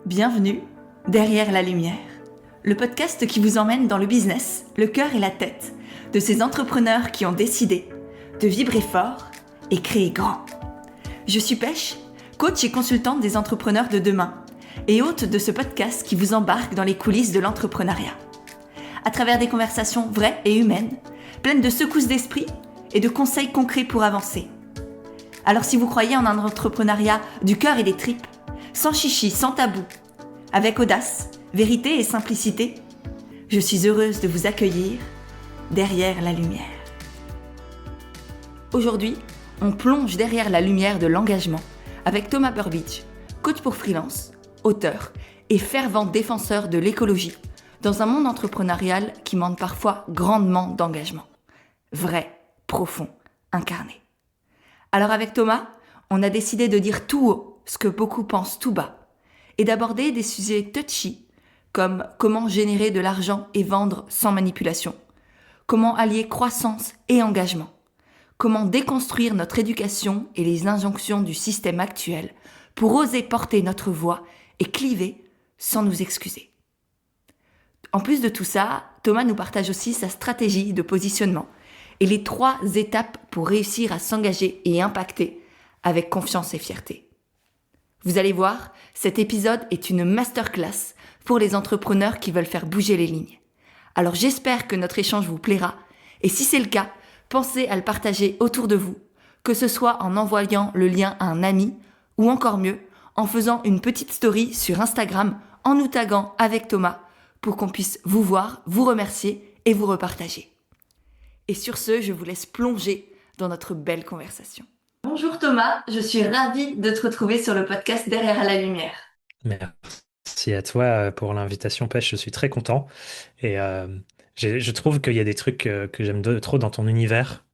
Bienvenue derrière la lumière, le podcast qui vous emmène dans le business, le cœur et la tête de ces entrepreneurs qui ont décidé de vibrer fort et créer grand. Je suis Pêche, coach et consultante des entrepreneurs de demain et hôte de ce podcast qui vous embarque dans les coulisses de l'entrepreneuriat. À travers des conversations vraies et humaines, pleines de secousses d'esprit et de conseils concrets pour avancer. Alors si vous croyez en un entrepreneuriat du cœur et des tripes, sans chichi, sans tabou, avec audace, vérité et simplicité, je suis heureuse de vous accueillir derrière la lumière. Aujourd'hui, on plonge derrière la lumière de l'engagement avec Thomas Burbidge, coach pour freelance, auteur et fervent défenseur de l'écologie, dans un monde entrepreneurial qui manque parfois grandement d'engagement. Vrai, profond, incarné. Alors avec Thomas, on a décidé de dire tout haut ce que beaucoup pensent tout bas et d'aborder des sujets touchy comme comment générer de l'argent et vendre sans manipulation, comment allier croissance et engagement, comment déconstruire notre éducation et les injonctions du système actuel pour oser porter notre voix et cliver sans nous excuser. En plus de tout ça, Thomas nous partage aussi sa stratégie de positionnement et les 3 étapes pour réussir à s'engager et impacter avec confiance et fierté. Vous allez voir, cet épisode est une masterclass pour les entrepreneurs qui veulent faire bouger les lignes. Alors j'espère que notre échange vous plaira et si c'est le cas, pensez à le partager autour de vous, que ce soit en envoyant le lien à un ami ou encore mieux, en faisant une petite story sur Instagram en nous taguant avec Thomas pour qu'on puisse vous voir, vous remercier et vous repartager. Et sur ce, je vous laisse plonger dans notre belle conversation. Bonjour Thomas, je suis ravie de te retrouver sur le podcast Derrière la lumière. Merci à toi pour l'invitation, Pêche. Je suis très content. Et je trouve qu'il y a des trucs que j'aime trop dans ton univers.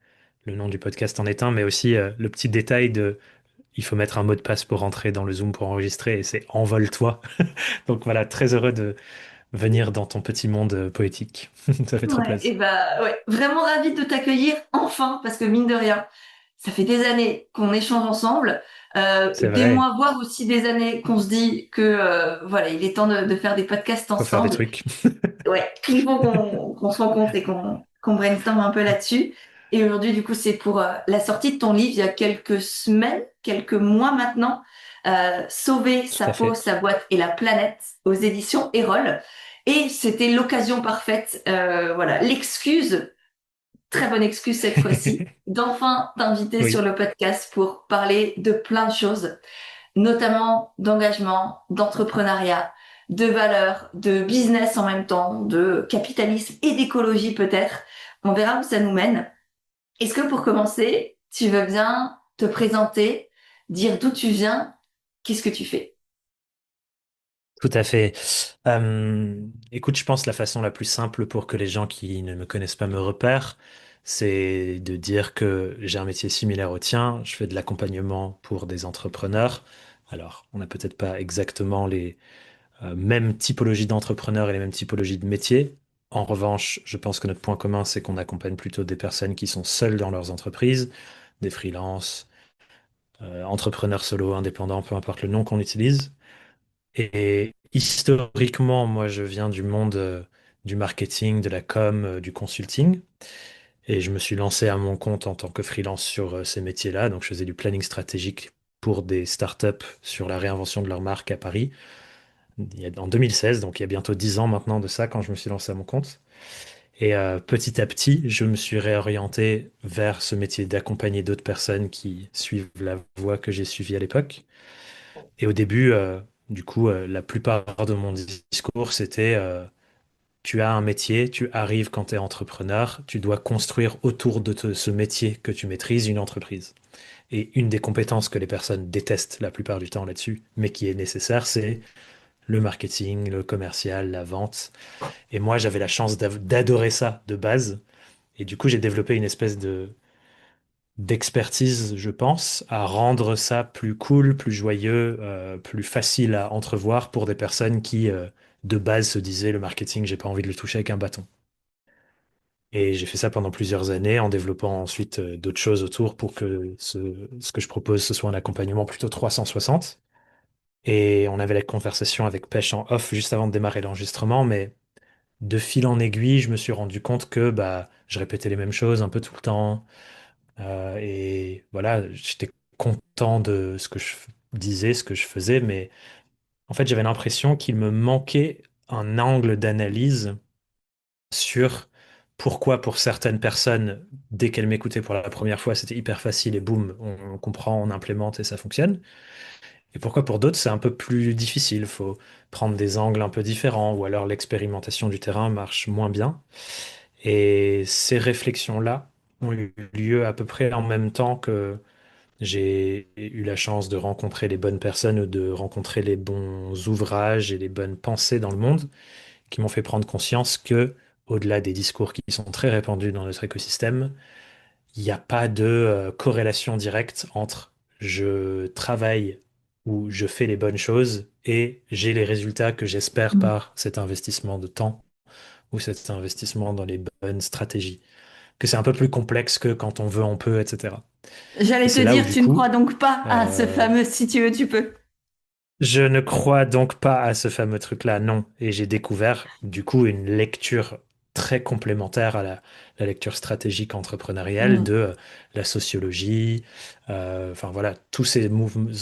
Le nom du podcast en est un, mais aussi le petit détail de il faut mettre un mot de passe pour rentrer dans le Zoom pour enregistrer et c'est envole-toi. Donc voilà, très heureux de venir dans ton petit monde poétique. Ça fait très Ouais, plaisir. et ouais, vraiment ravie de t'accueillir enfin, parce que mine de rien, ça fait des années qu'on échange ensemble, C'est des vrai, mois, voire aussi des années qu'on se dit que voilà, il est temps de faire des podcasts faut faire des ensemble. trucs. Ouais, il faut qu'on se rencontre et qu'on brainstorm un peu là-dessus. Et aujourd'hui, du coup, c'est pour la sortie de ton livre il y a quelques semaines, quelques mois maintenant, Sauver sa Tout à peau, fait. sa boîte et la planète aux éditions Erol. Et c'était l'occasion parfaite, voilà, l'excuse, très bonne excuse cette fois-ci, d'enfin t'inviter sur Oui, le podcast pour parler de plein de choses, notamment d'engagement, d'entrepreneuriat, de valeurs, de business en même temps, de capitalisme et d'écologie peut-être. On verra où ça nous mène. Est-ce que pour commencer, tu veux bien te présenter, dire d'où tu viens, qu'est-ce que tu fais? tout à fait. Écoute, je pense la façon la plus simple pour que les gens qui ne me connaissent pas me repèrent, c'est de dire que j'ai un métier similaire au tien. Je fais de l'accompagnement pour des entrepreneurs. Alors, on n'a peut-être pas exactement les mêmes typologies d'entrepreneurs et les mêmes typologies de métiers. En revanche, je pense que notre point commun, c'est qu'on accompagne plutôt des personnes qui sont seules dans leurs entreprises, des freelances, entrepreneurs solo, indépendants, peu importe le nom qu'on utilise. Et historiquement, moi, je viens du monde du marketing, de la com, du consulting. Et je me suis lancé à mon compte en tant que freelance sur ces métiers-là. Donc, je faisais du planning stratégique pour des startups sur la réinvention de leur marque à Paris en 2016. Donc, il y a bientôt 10 ans maintenant de ça quand je me suis lancé à mon compte. Et petit à petit, je me suis réorienté vers ce métier d'accompagner d'autres personnes qui suivent la voie que j'ai suivie à l'époque. Et au début, du coup, la plupart de mon discours, c'était tu as un métier, tu arrives quand tu es entrepreneur, tu dois construire autour de ce métier que tu maîtrises une entreprise. Et une des compétences que les personnes détestent la plupart du temps là-dessus, mais qui est nécessaire, c'est le marketing, le commercial, la vente. Et moi, j'avais la chance d'adorer ça de base. Et du coup, j'ai développé une espèce d'expertise, je pense, à rendre ça plus cool, plus joyeux, plus facile à entrevoir pour des personnes qui, de base, se disaient le marketing, j'ai pas envie de le toucher avec un bâton. Et j'ai fait ça pendant plusieurs années en développant ensuite d'autres choses autour pour que ce que je propose, ce soit un accompagnement plutôt 360. Et on avait la conversation avec Pêche en off juste avant de démarrer l'enregistrement, mais de fil en aiguille, je me suis rendu compte que bah, je répétais les mêmes choses un peu tout le temps. Et voilà, j'étais content de ce que je disais, ce que je faisais, mais en fait, j'avais l'impression qu'il me manquait un angle d'analyse sur pourquoi pour certaines personnes, dès qu'elles m'écoutaient pour la première fois, c'était hyper facile et boum, on comprend, on implémente et ça fonctionne. Et pourquoi pour d'autres, c'est un peu plus difficile, faut prendre des angles un peu différents ou alors l'expérimentation du terrain marche moins bien. Et ces réflexions-là ont eu lieu à peu près en même temps que j'ai eu la chance de rencontrer les bonnes personnes ou de rencontrer les bons ouvrages et les bonnes pensées dans le monde qui m'ont fait prendre conscience que, au-delà des discours qui sont très répandus dans notre écosystème, il n'y a pas de corrélation directe entre je travaille ou je fais les bonnes choses et j'ai les résultats que j'espère Mm. par cet investissement de temps ou cet investissement dans les bonnes stratégies. Que c'est un peu plus complexe que quand on veut, on peut, etc. Et J'allais te c'est là où dire, du tu ne crois coup, donc pas à ce euh, fameux si tu veux, tu peux. je ne crois donc pas à ce fameux truc-là, non. Et j'ai découvert du coup une lecture très complémentaire à la lecture stratégique entrepreneuriale Mm. de la sociologie, enfin voilà, tous ces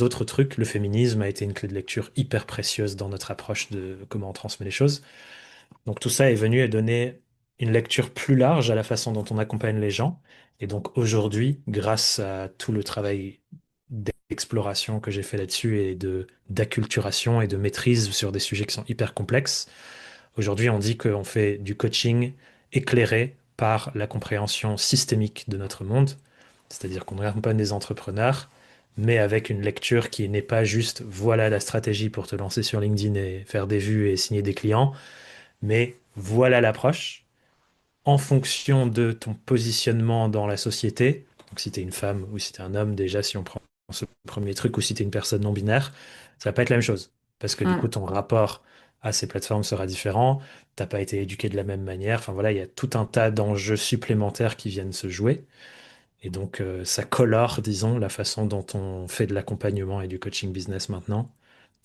autres trucs. Le féminisme a été une clé de lecture hyper précieuse dans notre approche de comment on transmet les choses. Donc tout ça est venu à donner une lecture plus large à la façon dont on accompagne les gens. Et donc aujourd'hui, grâce à tout le travail d'exploration que j'ai fait là-dessus et de d'acculturation et de maîtrise sur des sujets qui sont hyper complexes, aujourd'hui on dit qu'on fait du coaching éclairé par la compréhension systémique de notre monde. C'est-à-dire qu'on accompagne des entrepreneurs, mais avec une lecture qui n'est pas juste voilà la stratégie pour te lancer sur LinkedIn et faire des vues et signer des clients, mais voilà l'approche en fonction de ton positionnement dans la société. Donc, si tu es une femme ou si tu es un homme, déjà, si on prend ce premier truc, ou si tu es une personne non binaire, ça va pas être la même chose. Parce que du coup, Mm. ton rapport à ces plateformes sera différent. T'as pas été éduqué de la même manière. Enfin voilà, il y a tout un tas d'enjeux supplémentaires qui viennent se jouer. Et donc, ça colore, disons, la façon dont on fait de l'accompagnement et du coaching business maintenant,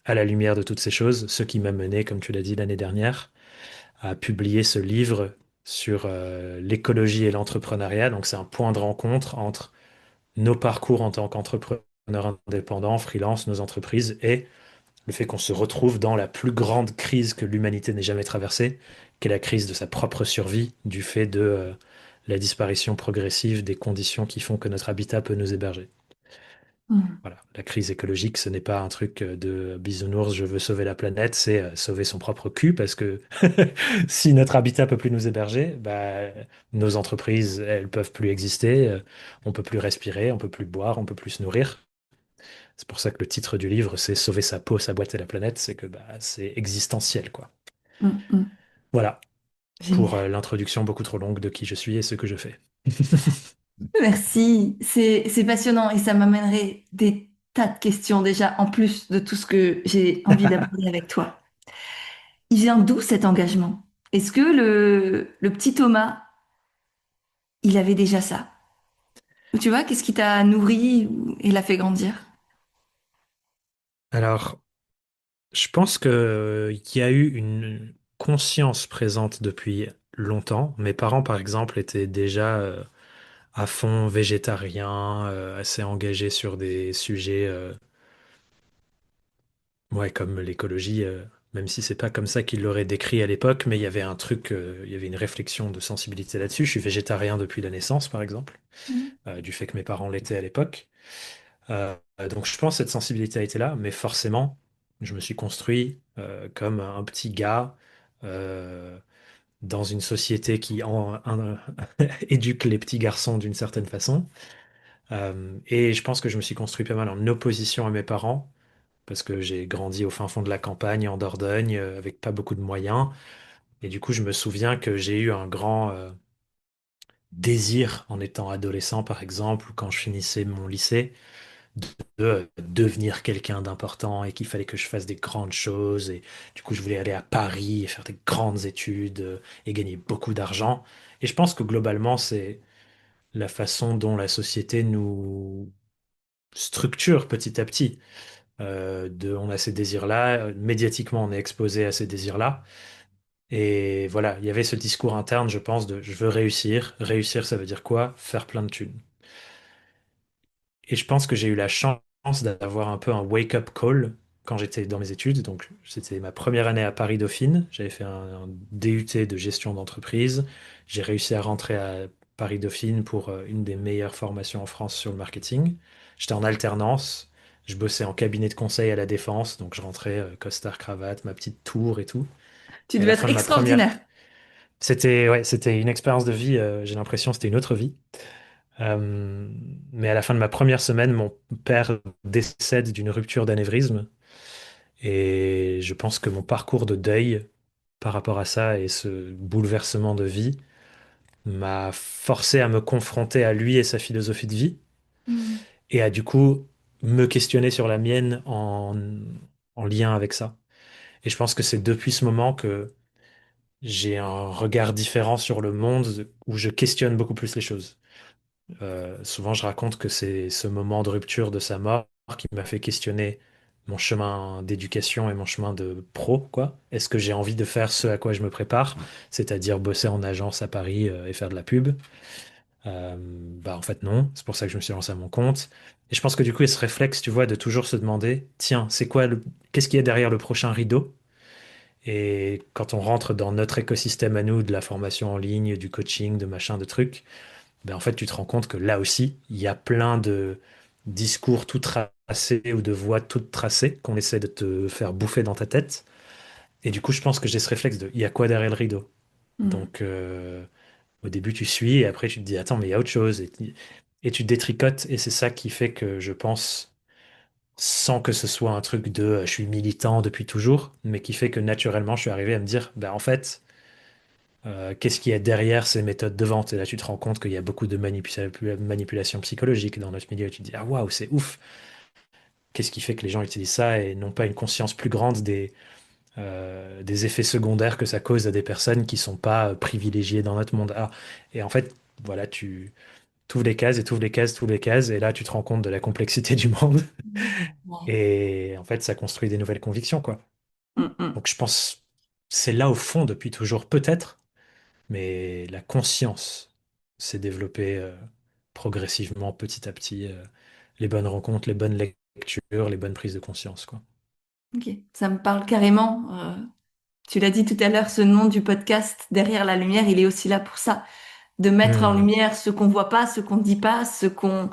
à la lumière de toutes ces choses, ce qui m'a mené, comme tu l'as dit l'année dernière, a publié ce livre sur l'écologie et l'entrepreneuriat. Donc, c'est un point de rencontre entre nos parcours en tant qu'entrepreneurs indépendants, freelance, nos entreprises, et le fait qu'on se retrouve dans la plus grande crise que l'humanité n'ait jamais traversée, qui est la crise de sa propre survie, du fait de la disparition progressive des conditions qui font que notre habitat peut nous héberger. Mm. Voilà, la crise écologique, ce n'est pas un truc de bisounours, je veux sauver la planète, c'est sauver son propre cul parce que si notre habitat peut plus nous héberger, bah, nos entreprises, elles peuvent plus exister, on peut plus respirer, on peut plus boire, on peut plus se nourrir. C'est pour ça que le titre du livre, c'est Sauver sa peau, sa boîte et la planète, c'est que bah, c'est existentiel, quoi. Mm. Mm. Voilà, pour Génial. l'introduction beaucoup trop longue de qui je suis et ce que je fais. Merci, c'est passionnant et ça m'amènerait des tas de questions déjà en plus de tout ce que j'ai envie d'aborder avec toi. Il vient d'où cet engagement? Est-ce que le petit Thomas, il avait déjà ça? Ou tu vois, qu'est-ce qui t'a nourri et l'a fait grandir? Alors, je pense que, il y a eu une conscience présente depuis longtemps. Mes parents, par exemple, étaient déjà à fond végétariens, assez engagés sur des sujets ouais, comme l'écologie, même si c'est pas comme ça qu'ils l'auraient décrit à l'époque, mais il y avait un truc, il y avait une réflexion de sensibilité là-dessus. Je suis végétarien depuis la naissance, par exemple, Mhm. du fait que mes parents l'étaient à l'époque. Donc je pense que cette sensibilité a été là, mais forcément, je me suis construit comme un petit gars euh, dans une société qui éduque les petits garçons d'une certaine façon. Et je pense que je me suis construit pas mal en opposition à mes parents, parce que j'ai grandi au fin fond de la campagne, en Dordogne, avec pas beaucoup de moyens. Et du coup, je me souviens que j'ai eu un grand désir en étant adolescent, par exemple, ou quand je finissais mon lycée de devenir quelqu'un d'important et qu'il fallait que je fasse des grandes choses. Et du coup, je voulais aller à Paris et faire des grandes études et gagner beaucoup d'argent. Et je pense que globalement, c'est la façon dont la société nous structure petit à petit. On a ces désirs-là, médiatiquement on est exposé à ces désirs-là. Et voilà, il y avait ce discours interne, je pense, de je veux réussir. Réussir, ça veut dire quoi? Faire plein de thunes. Et je pense que j'ai eu la chance d'avoir un peu un wake-up call quand j'étais dans mes études. Donc, c'était ma première année à Paris-Dauphine. J'avais fait un DUT de gestion d'entreprise. J'ai réussi à rentrer à Paris-Dauphine pour une des meilleures formations en France sur le marketing. J'étais en alternance. Je bossais en cabinet de conseil à la Défense. Donc, je rentrais costard, cravate, ma petite tour et tout. Tu Et à devais la être fin de ma première... extraordinaire. C'était ouais, c'était une expérience de vie. J'ai l'impression que c'était une autre vie. Euh, mais à la fin de ma première semaine, mon père décède d'une rupture d'anévrisme. Et je pense que mon parcours de deuil par rapport à ça et ce bouleversement de vie m'a forcé à me confronter à lui et sa philosophie de vie Mm. et à du coup me questionner sur la mienne en lien avec ça. Et je pense que c'est depuis ce moment que j'ai un regard différent sur le monde où je questionne beaucoup plus les choses. Souvent, je raconte que c'est ce moment de rupture de sa mort qui m'a fait questionner mon chemin d'éducation et mon chemin de pro, quoi. Est-ce que j'ai envie de faire ce à quoi je me prépare, c'est-à-dire bosser en agence à Paris et faire de la pub? Bah, en fait, non. C'est pour ça que je me suis lancé à mon compte. Et je pense que du coup, il y a ce réflexe, tu vois, de toujours se demander, tiens, qu'est-ce qu'il y a derrière le prochain rideau? Et quand on rentre dans notre écosystème à nous, de la formation en ligne, du coaching, de machin, de trucs, ben en fait, tu te rends compte que là aussi, il y a plein de discours tout tracés ou de voix toutes tracées qu'on essaie de te faire bouffer dans ta tête. Et du coup, je pense que j'ai ce réflexe de, il y a quoi derrière le rideau? Mm. Donc, au début, tu suis et après, tu te dis, attends, mais il y a autre chose. Et tu détricotes. Et c'est ça qui fait que je pense, sans que ce soit un truc de, je suis militant depuis toujours, mais qui fait que naturellement, je suis arrivé à me dire, ben en fait, qu'est-ce qu'il y a derrière ces méthodes de vente? Et là, tu te rends compte qu'il y a beaucoup de manipulation psychologique dans notre milieu. Et tu te dis, ah waouh, c'est ouf. Qu'est-ce qui fait que les gens utilisent ça et n'ont pas une conscience plus grande des effets secondaires que ça cause à des personnes qui sont pas privilégiées dans notre monde? Ah, et en fait, voilà, tu ouvres les cases et tu ouvres les cases, tu ouvres les cases, et là, tu te rends compte de la complexité du monde. Ouais. Et en fait, ça construit des nouvelles convictions, quoi. Mm, mm. Donc, je pense, c'est là au fond depuis toujours, peut-être. Mais la conscience s'est développée progressivement, petit à petit. Les bonnes rencontres, les bonnes lectures, les bonnes prises de conscience, quoi. Ok, ça me parle carrément. Tu l'as dit tout à l'heure, ce nom du podcast, Derrière la lumière, il est aussi là pour ça, de mettre en Hmm, lumière ce qu'on voit pas, ce qu'on dit pas, ce qu'on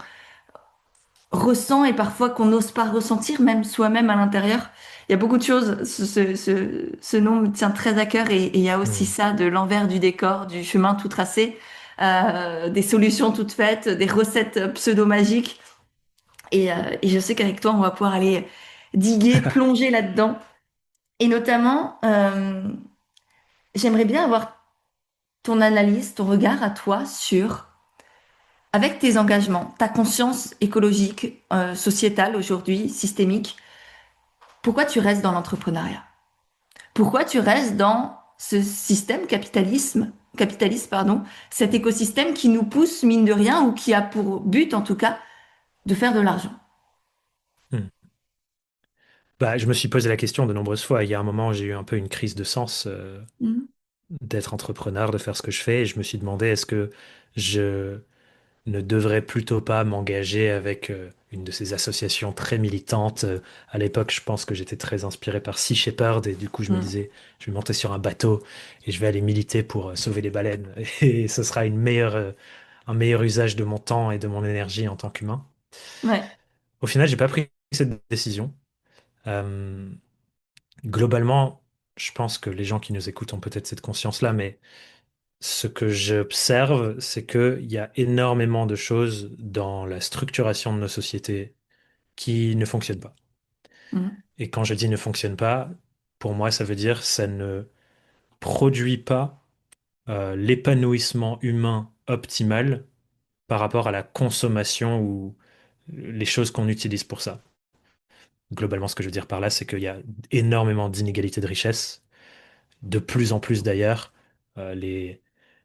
ressent et parfois qu'on n'ose pas ressentir, même soi-même à l'intérieur. Il y a beaucoup de choses. Ce nom me tient très à cœur et il y a aussi hmm. ça de l'envers du décor, du chemin tout tracé, des solutions toutes faites, des recettes pseudo-magiques. Et je sais qu'avec toi, on va pouvoir aller diguer, plonger là-dedans. Et notamment, j'aimerais bien avoir ton analyse, ton regard à toi sur, avec tes engagements, ta conscience écologique, sociétale aujourd'hui, systémique, pourquoi tu restes dans l'entrepreneuriat? Pourquoi tu restes dans ce système capitaliste, pardon, cet écosystème qui nous pousse, mine de rien, ou qui a pour but, en tout cas, de faire de l'argent? Hmm. Bah, je me suis posé la question de nombreuses fois. Il y a un moment, j'ai eu un peu une crise de sens Mhm. d'être entrepreneur, de faire ce que je fais, et je me suis demandé est-ce que je ne devrais plutôt pas m'engager avec une de ces associations très militantes. À l'époque, je pense que j'étais très inspiré par Sea Shepherd et du coup, je me Mhm. disais, je vais monter sur un bateau et je vais aller militer pour sauver les baleines et ce sera un meilleur usage de mon temps et de mon énergie en tant qu'humain. Ouais. Au final, j'ai pas pris cette décision. Euh, Globalement, je pense que les gens qui nous écoutent ont peut-être cette conscience-là, mais ce que j'observe, c'est qu'il y a énormément de choses dans la structuration de nos sociétés qui ne fonctionnent pas. Mhm. Et quand je dis ne fonctionne pas, pour moi, ça veut dire ça ne produit pas l'épanouissement humain optimal par rapport à la consommation ou les choses qu'on utilise pour ça. Globalement, ce que je veux dire par là, c'est qu'il y a énormément d'inégalités de richesse, de plus en plus d'ailleurs.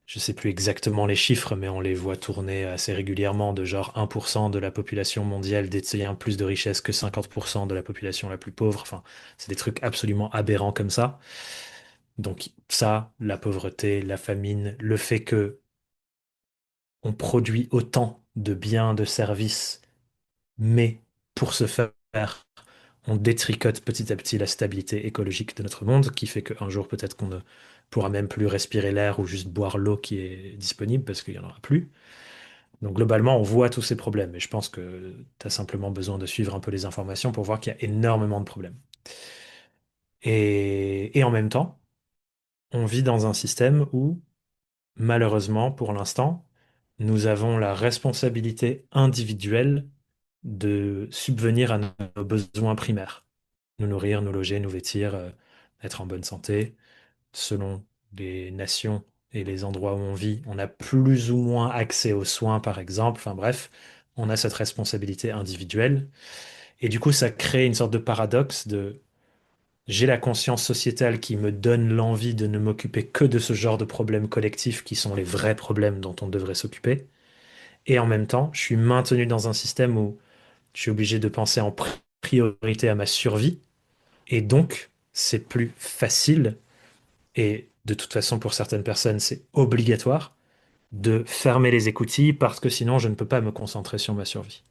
je sais plus exactement les chiffres, mais on les voit tourner assez régulièrement, de genre 1% de la population mondiale détient plus de richesses que 50% de la population la plus pauvre. Enfin, c'est des trucs absolument aberrants comme ça. Donc ça, la pauvreté, la famine, le fait que on produit autant de biens, de services, mais pour ce faire, on détricote petit à petit la stabilité écologique de notre monde, qui fait qu'un jour peut-être qu'on ne pourra même plus respirer l'air ou juste boire l'eau qui est disponible parce qu'il n'y en aura plus. Donc globalement, on voit tous ces problèmes, et je pense que tu as simplement besoin de suivre un peu les informations pour voir qu'il y a énormément de problèmes. Et en même temps, on vit dans un système où, malheureusement, pour l'instant, nous avons la responsabilité individuelle de subvenir à nos besoins primaires. Nous nourrir, nous loger, nous vêtir, être en bonne santé. Selon les nations et les endroits où on vit, on a plus ou moins accès aux soins, par exemple. Enfin bref, on a cette responsabilité individuelle. Et du coup, ça crée une sorte de paradoxe de j'ai la conscience sociétale qui me donne l'envie de ne m'occuper que de ce genre de problèmes collectifs qui sont les vrais problèmes dont on devrait s'occuper. Et en même temps, je suis maintenu dans un système où je suis obligé de penser en priorité à ma survie. Et donc, c'est plus facile, et de toute façon, pour certaines personnes, c'est obligatoire, de fermer les écoutilles parce que sinon, je ne peux pas me concentrer sur ma survie.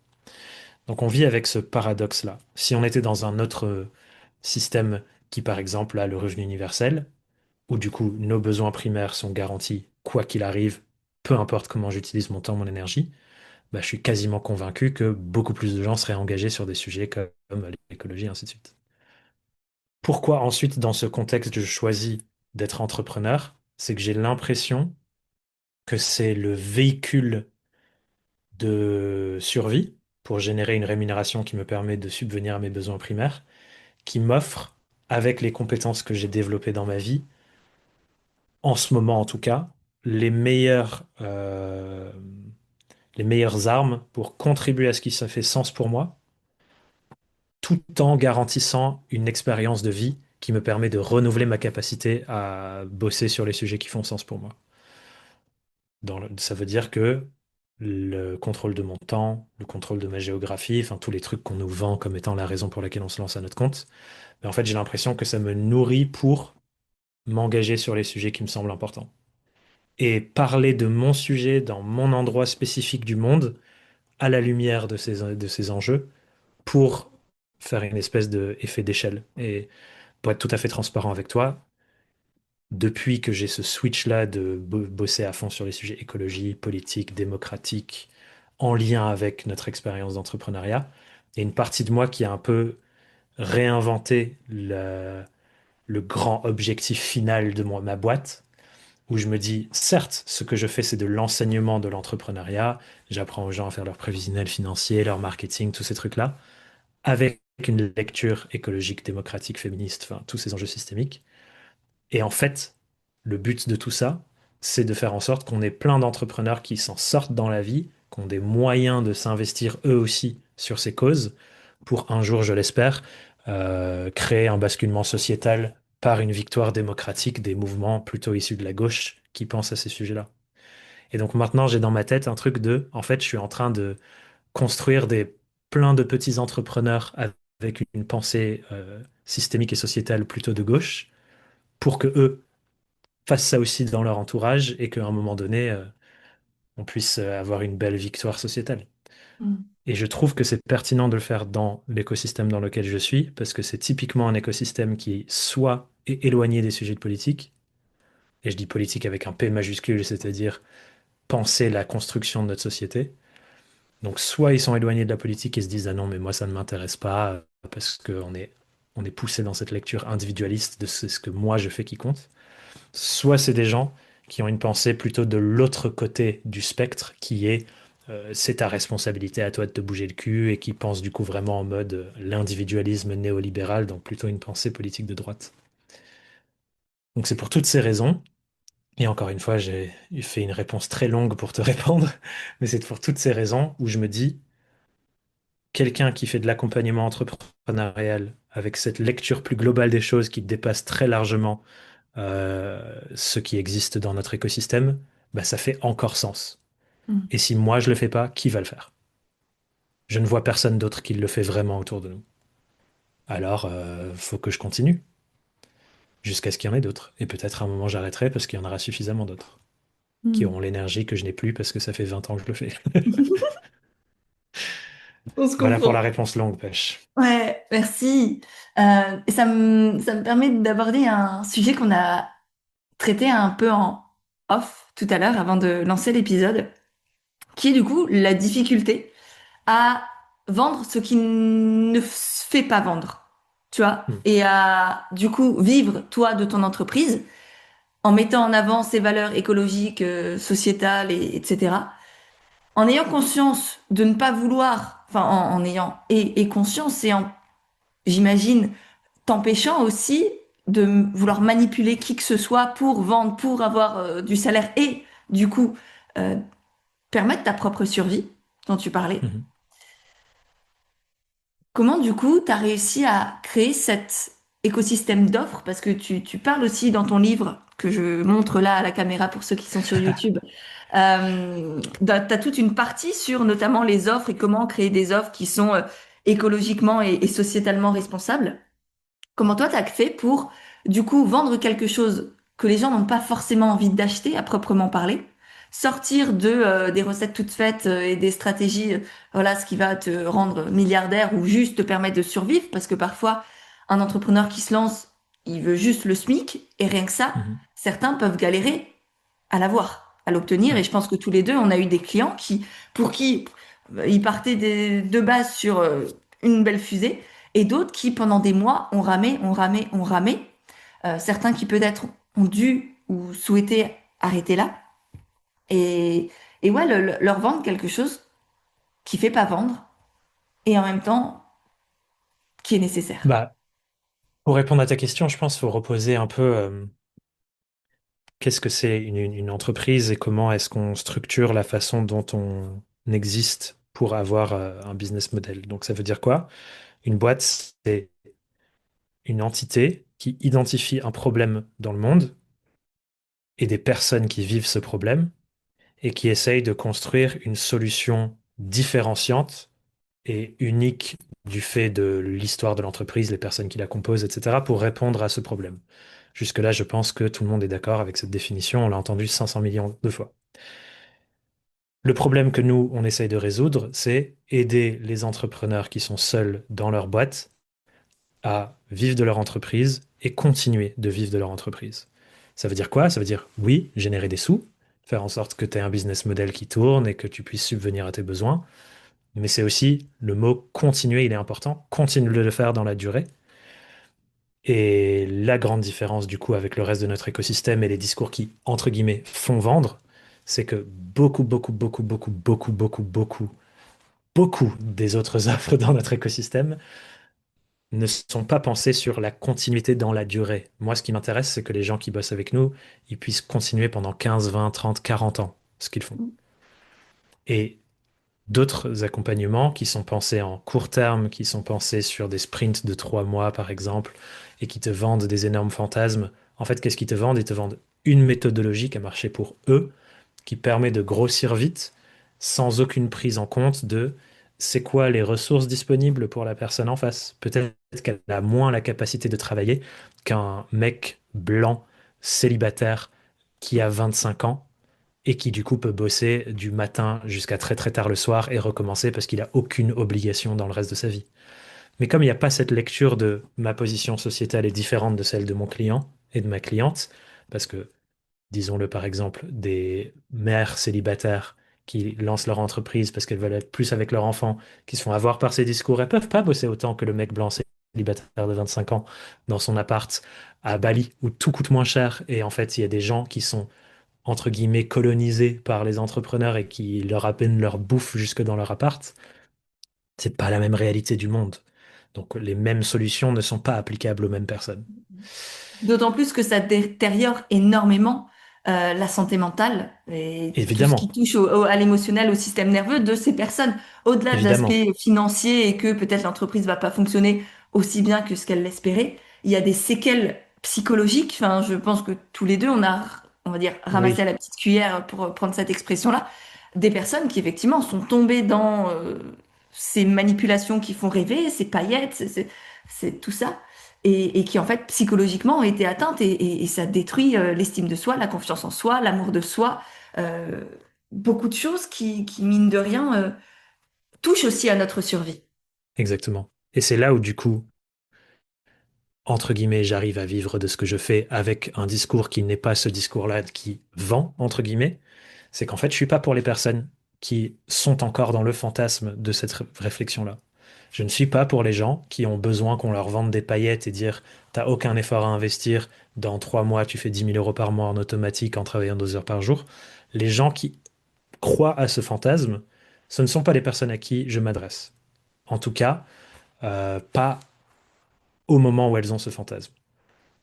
Donc, on vit avec ce paradoxe-là. Si on était dans un autre système qui, par exemple, a le revenu universel, où du coup, nos besoins primaires sont garantis quoi qu'il arrive, peu importe comment j'utilise mon temps, mon énergie, bah, je suis quasiment convaincu que beaucoup plus de gens seraient engagés sur des sujets comme l'écologie, et ainsi de suite. Pourquoi ensuite, dans ce contexte, je choisis d'être entrepreneur? C'est que j'ai l'impression que c'est le véhicule de survie pour générer une rémunération qui me permet de subvenir à mes besoins primaires, qui m'offre, avec les compétences que j'ai développées dans ma vie, en ce moment en tout cas, les meilleures armes pour contribuer à ce qui ça fait sens pour moi, tout en garantissant une expérience de vie qui me permet de renouveler ma capacité à bosser sur les sujets qui font sens pour moi. Ça veut dire que le contrôle de mon temps, le contrôle de ma géographie, enfin tous les trucs qu'on nous vend comme étant la raison pour laquelle on se lance à notre compte, mais en fait j'ai l'impression que ça me nourrit pour m'engager sur les sujets qui me semblent importants. Et parler de mon sujet dans mon endroit spécifique du monde, à la lumière de ces enjeux, pour faire une espèce d'effet d'échelle. Et pour être tout à fait transparent avec toi, depuis que j'ai ce switch-là de bosser à fond sur les sujets écologie, politique, démocratique, en lien avec notre expérience d'entrepreneuriat, il y a une partie de moi qui a un peu réinventé le grand objectif final de ma boîte, où je me dis, certes, ce que je fais, c'est de l'enseignement de l'entrepreneuriat, j'apprends aux gens à faire leur prévisionnel financier, leur marketing, tous ces trucs-là, avec une lecture écologique, démocratique, féministe, enfin, tous ces enjeux systémiques. Et en fait, le but de tout ça, c'est de faire en sorte qu'on ait plein d'entrepreneurs qui s'en sortent dans la vie, qui ont des moyens de s'investir eux aussi sur ces causes, pour un jour, je l'espère, créer un basculement sociétal par une victoire démocratique des mouvements plutôt issus de la gauche qui pensent à ces sujets-là. Et donc maintenant, j'ai dans ma tête un truc en fait, je suis en train de construire plein de petits entrepreneurs avec une pensée systémique et sociétale plutôt de gauche, pour que eux fassent ça aussi dans leur entourage et qu'à un moment donné, on puisse avoir une belle victoire sociétale. Mm. Et je trouve que c'est pertinent de le faire dans l'écosystème dans lequel je suis, parce que c'est typiquement un écosystème qui soit est éloigné des sujets de politique, et je dis politique avec un P majuscule, c'est-à-dire penser la construction de notre société. Donc soit ils sont éloignés de la politique et se disent, ah non, mais moi ça ne m'intéresse pas, parce on est poussé dans cette lecture individualiste de ce que moi je fais qui compte. Soit c'est des gens qui ont une pensée plutôt de l'autre côté du spectre, qui est c'est ta responsabilité à toi de te bouger le cul, et qui pensent du coup vraiment en mode l'individualisme néolibéral, donc plutôt une pensée politique de droite. Donc c'est pour toutes ces raisons, et encore une fois, j'ai fait une réponse très longue pour te répondre, mais c'est pour toutes ces raisons où je me dis, quelqu'un qui fait de l'accompagnement entrepreneurial avec cette lecture plus globale des choses qui dépasse très largement ce qui existe dans notre écosystème, bah, ça fait encore sens. Mm. Et si moi je le fais pas, qui va le faire? Je ne vois personne d'autre qui le fait vraiment autour de nous. Alors, faut que je continue jusqu'à ce qu'il y en ait d'autres. Et peut-être à un moment j'arrêterai parce qu'il y en aura suffisamment d'autres qui Mm. auront l'énergie que je n'ai plus parce que ça fait 20 ans que je le fais. On se Voilà pour la comprend. réponse longue, pêche. Ouais, merci. Et ça me permet d'aborder un sujet qu'on a traité un peu en off tout à l'heure avant de lancer l'épisode, qui est du coup la difficulté à vendre ce qui ne se fait pas vendre, tu vois, Hmm. et à du coup vivre toi de ton entreprise en mettant en avant ses valeurs écologiques, sociétales, etc. En ayant conscience de ne pas vouloir, enfin en ayant et conscience et en, j'imagine, t'empêchant aussi de vouloir manipuler qui que ce soit pour vendre, pour avoir du salaire et du coup euh, permettre ta propre survie dont tu parlais. Mhm. Comment du coup tu as réussi à créer cet écosystème d'offres? Parce que tu parles aussi dans ton livre que je montre là à la caméra pour ceux qui sont sur YouTube. Tu as toute une partie sur notamment les offres et comment créer des offres qui sont écologiquement et sociétalement responsables. Comment toi, t'as fait pour, du coup, vendre quelque chose que les gens n'ont pas forcément envie d'acheter à proprement parler, sortir des recettes toutes faites et des stratégies, voilà, ce qui va te rendre milliardaire ou juste te permettre de survivre, parce que parfois, un entrepreneur qui se lance, il veut juste le SMIC, et rien que ça, Mhm. certains peuvent galérer à l'avoir, à l'obtenir, et Ouais. je pense que tous les deux, on a eu des clients pour qui ils partaient de base sur une belle fusée, et d'autres qui, pendant des mois, ont ramé, ont ramé, ont ramé. Certains qui peut-être ont dû ou souhaité arrêter là. Et, et ouais, leur vendre quelque chose qui fait pas vendre et en même temps qui est nécessaire. Bah, pour répondre à ta question, je pense qu'il faut reposer un peu qu'est-ce que c'est une entreprise et comment est-ce qu'on structure la façon dont on existe pour avoir un business model. Donc ça veut dire quoi? Une boîte, c'est une entité qui identifie un problème dans le monde et des personnes qui vivent ce problème et qui essayent de construire une solution différenciante et unique du fait de l'histoire de l'entreprise, les personnes qui la composent, etc., pour répondre à ce problème. Jusque-là, je pense que tout le monde est d'accord avec cette définition. On l'a entendu 500 millions de fois. Le problème que nous, on essaye de résoudre, c'est aider les entrepreneurs qui sont seuls dans leur boîte à vivre de leur entreprise et continuer de vivre de leur entreprise. Ça veut dire quoi? Ça veut dire, oui, générer des sous, faire en sorte que tu aies un business model qui tourne et que tu puisses subvenir à tes besoins. Mais c'est aussi le mot continuer, il est important. Continue de le faire dans la durée. Et la grande différence du coup avec le reste de notre écosystème et les discours qui, entre guillemets, font vendre, c'est que beaucoup des autres offres dans notre écosystème ne sont pas pensées sur la continuité dans la durée. Moi, ce qui m'intéresse, c'est que les gens qui bossent avec nous, ils puissent continuer pendant 15, 20, 30, 40 ans ce qu'ils font. Et d'autres accompagnements qui sont pensés en court terme, qui sont pensés sur des sprints de 3 mois, par exemple, et qui te vendent des énormes fantasmes. En fait, qu'est-ce qu'ils te vendent? Ils te vendent une méthodologie qui a marché pour eux, qui permet de grossir vite, sans aucune prise en compte de c'est quoi les ressources disponibles pour la personne en face. Peut-être qu'elle a moins la capacité de travailler qu'un mec blanc, célibataire, qui a 25 ans et qui du coup peut bosser du matin jusqu'à très très tard le soir et recommencer parce qu'il a aucune obligation dans le reste de sa vie. Mais comme il n'y a pas cette lecture de ma position sociétale est différente de celle de mon client et de ma cliente, parce que, disons-le par exemple, des mères célibataires qui lancent leur entreprise parce qu'elles veulent être plus avec leur enfant, qui se font avoir par ces discours, elles peuvent pas bosser autant que le mec blanc célibataire de 25 ans dans son appart à Bali où tout coûte moins cher et en fait il y a des gens qui sont entre guillemets, colonisés par les entrepreneurs et qui leur amènent leur bouffe jusque dans leur appart, c'est pas la même réalité du monde. Donc les mêmes solutions ne sont pas applicables aux mêmes personnes. D'autant plus que ça détériore énormément la santé mentale et tout ce qui Évidemment, touche à l'émotionnel, au système nerveux de ces personnes, au-delà de évidemment, l'aspect financier et que peut-être l'entreprise va pas fonctionner aussi bien que ce qu'elle l'espérait. Il y a des séquelles psychologiques. Enfin, je pense que tous les deux, on va dire, ramassé à Oui, la petite cuillère pour prendre cette expression-là, des personnes qui effectivement sont tombées dans ces manipulations qui font rêver, ces paillettes, c'est tout ça, et qui en fait psychologiquement ont été atteintes et ça détruit l'estime de soi, la confiance en soi, l'amour de soi, euh, beaucoup de choses qui mine de rien, touchent aussi à notre survie. exactement. Et c'est là où, du coup, entre guillemets, j'arrive à vivre de ce que je fais avec un discours qui n'est pas ce discours-là qui vend, entre guillemets. C'est qu'en fait, je suis pas pour les personnes qui sont encore dans le fantasme de cette réflexion-là. Je ne suis pas pour les gens qui ont besoin qu'on leur vende des paillettes et dire, t'as aucun effort à investir, dans 3 mois, tu fais 10 000 € par mois en automatique en travaillant 2 heures par jour. Les gens qui croient à ce fantasme, ce ne sont pas les personnes à qui je m'adresse. En tout cas, pas au moment où elles ont ce fantasme.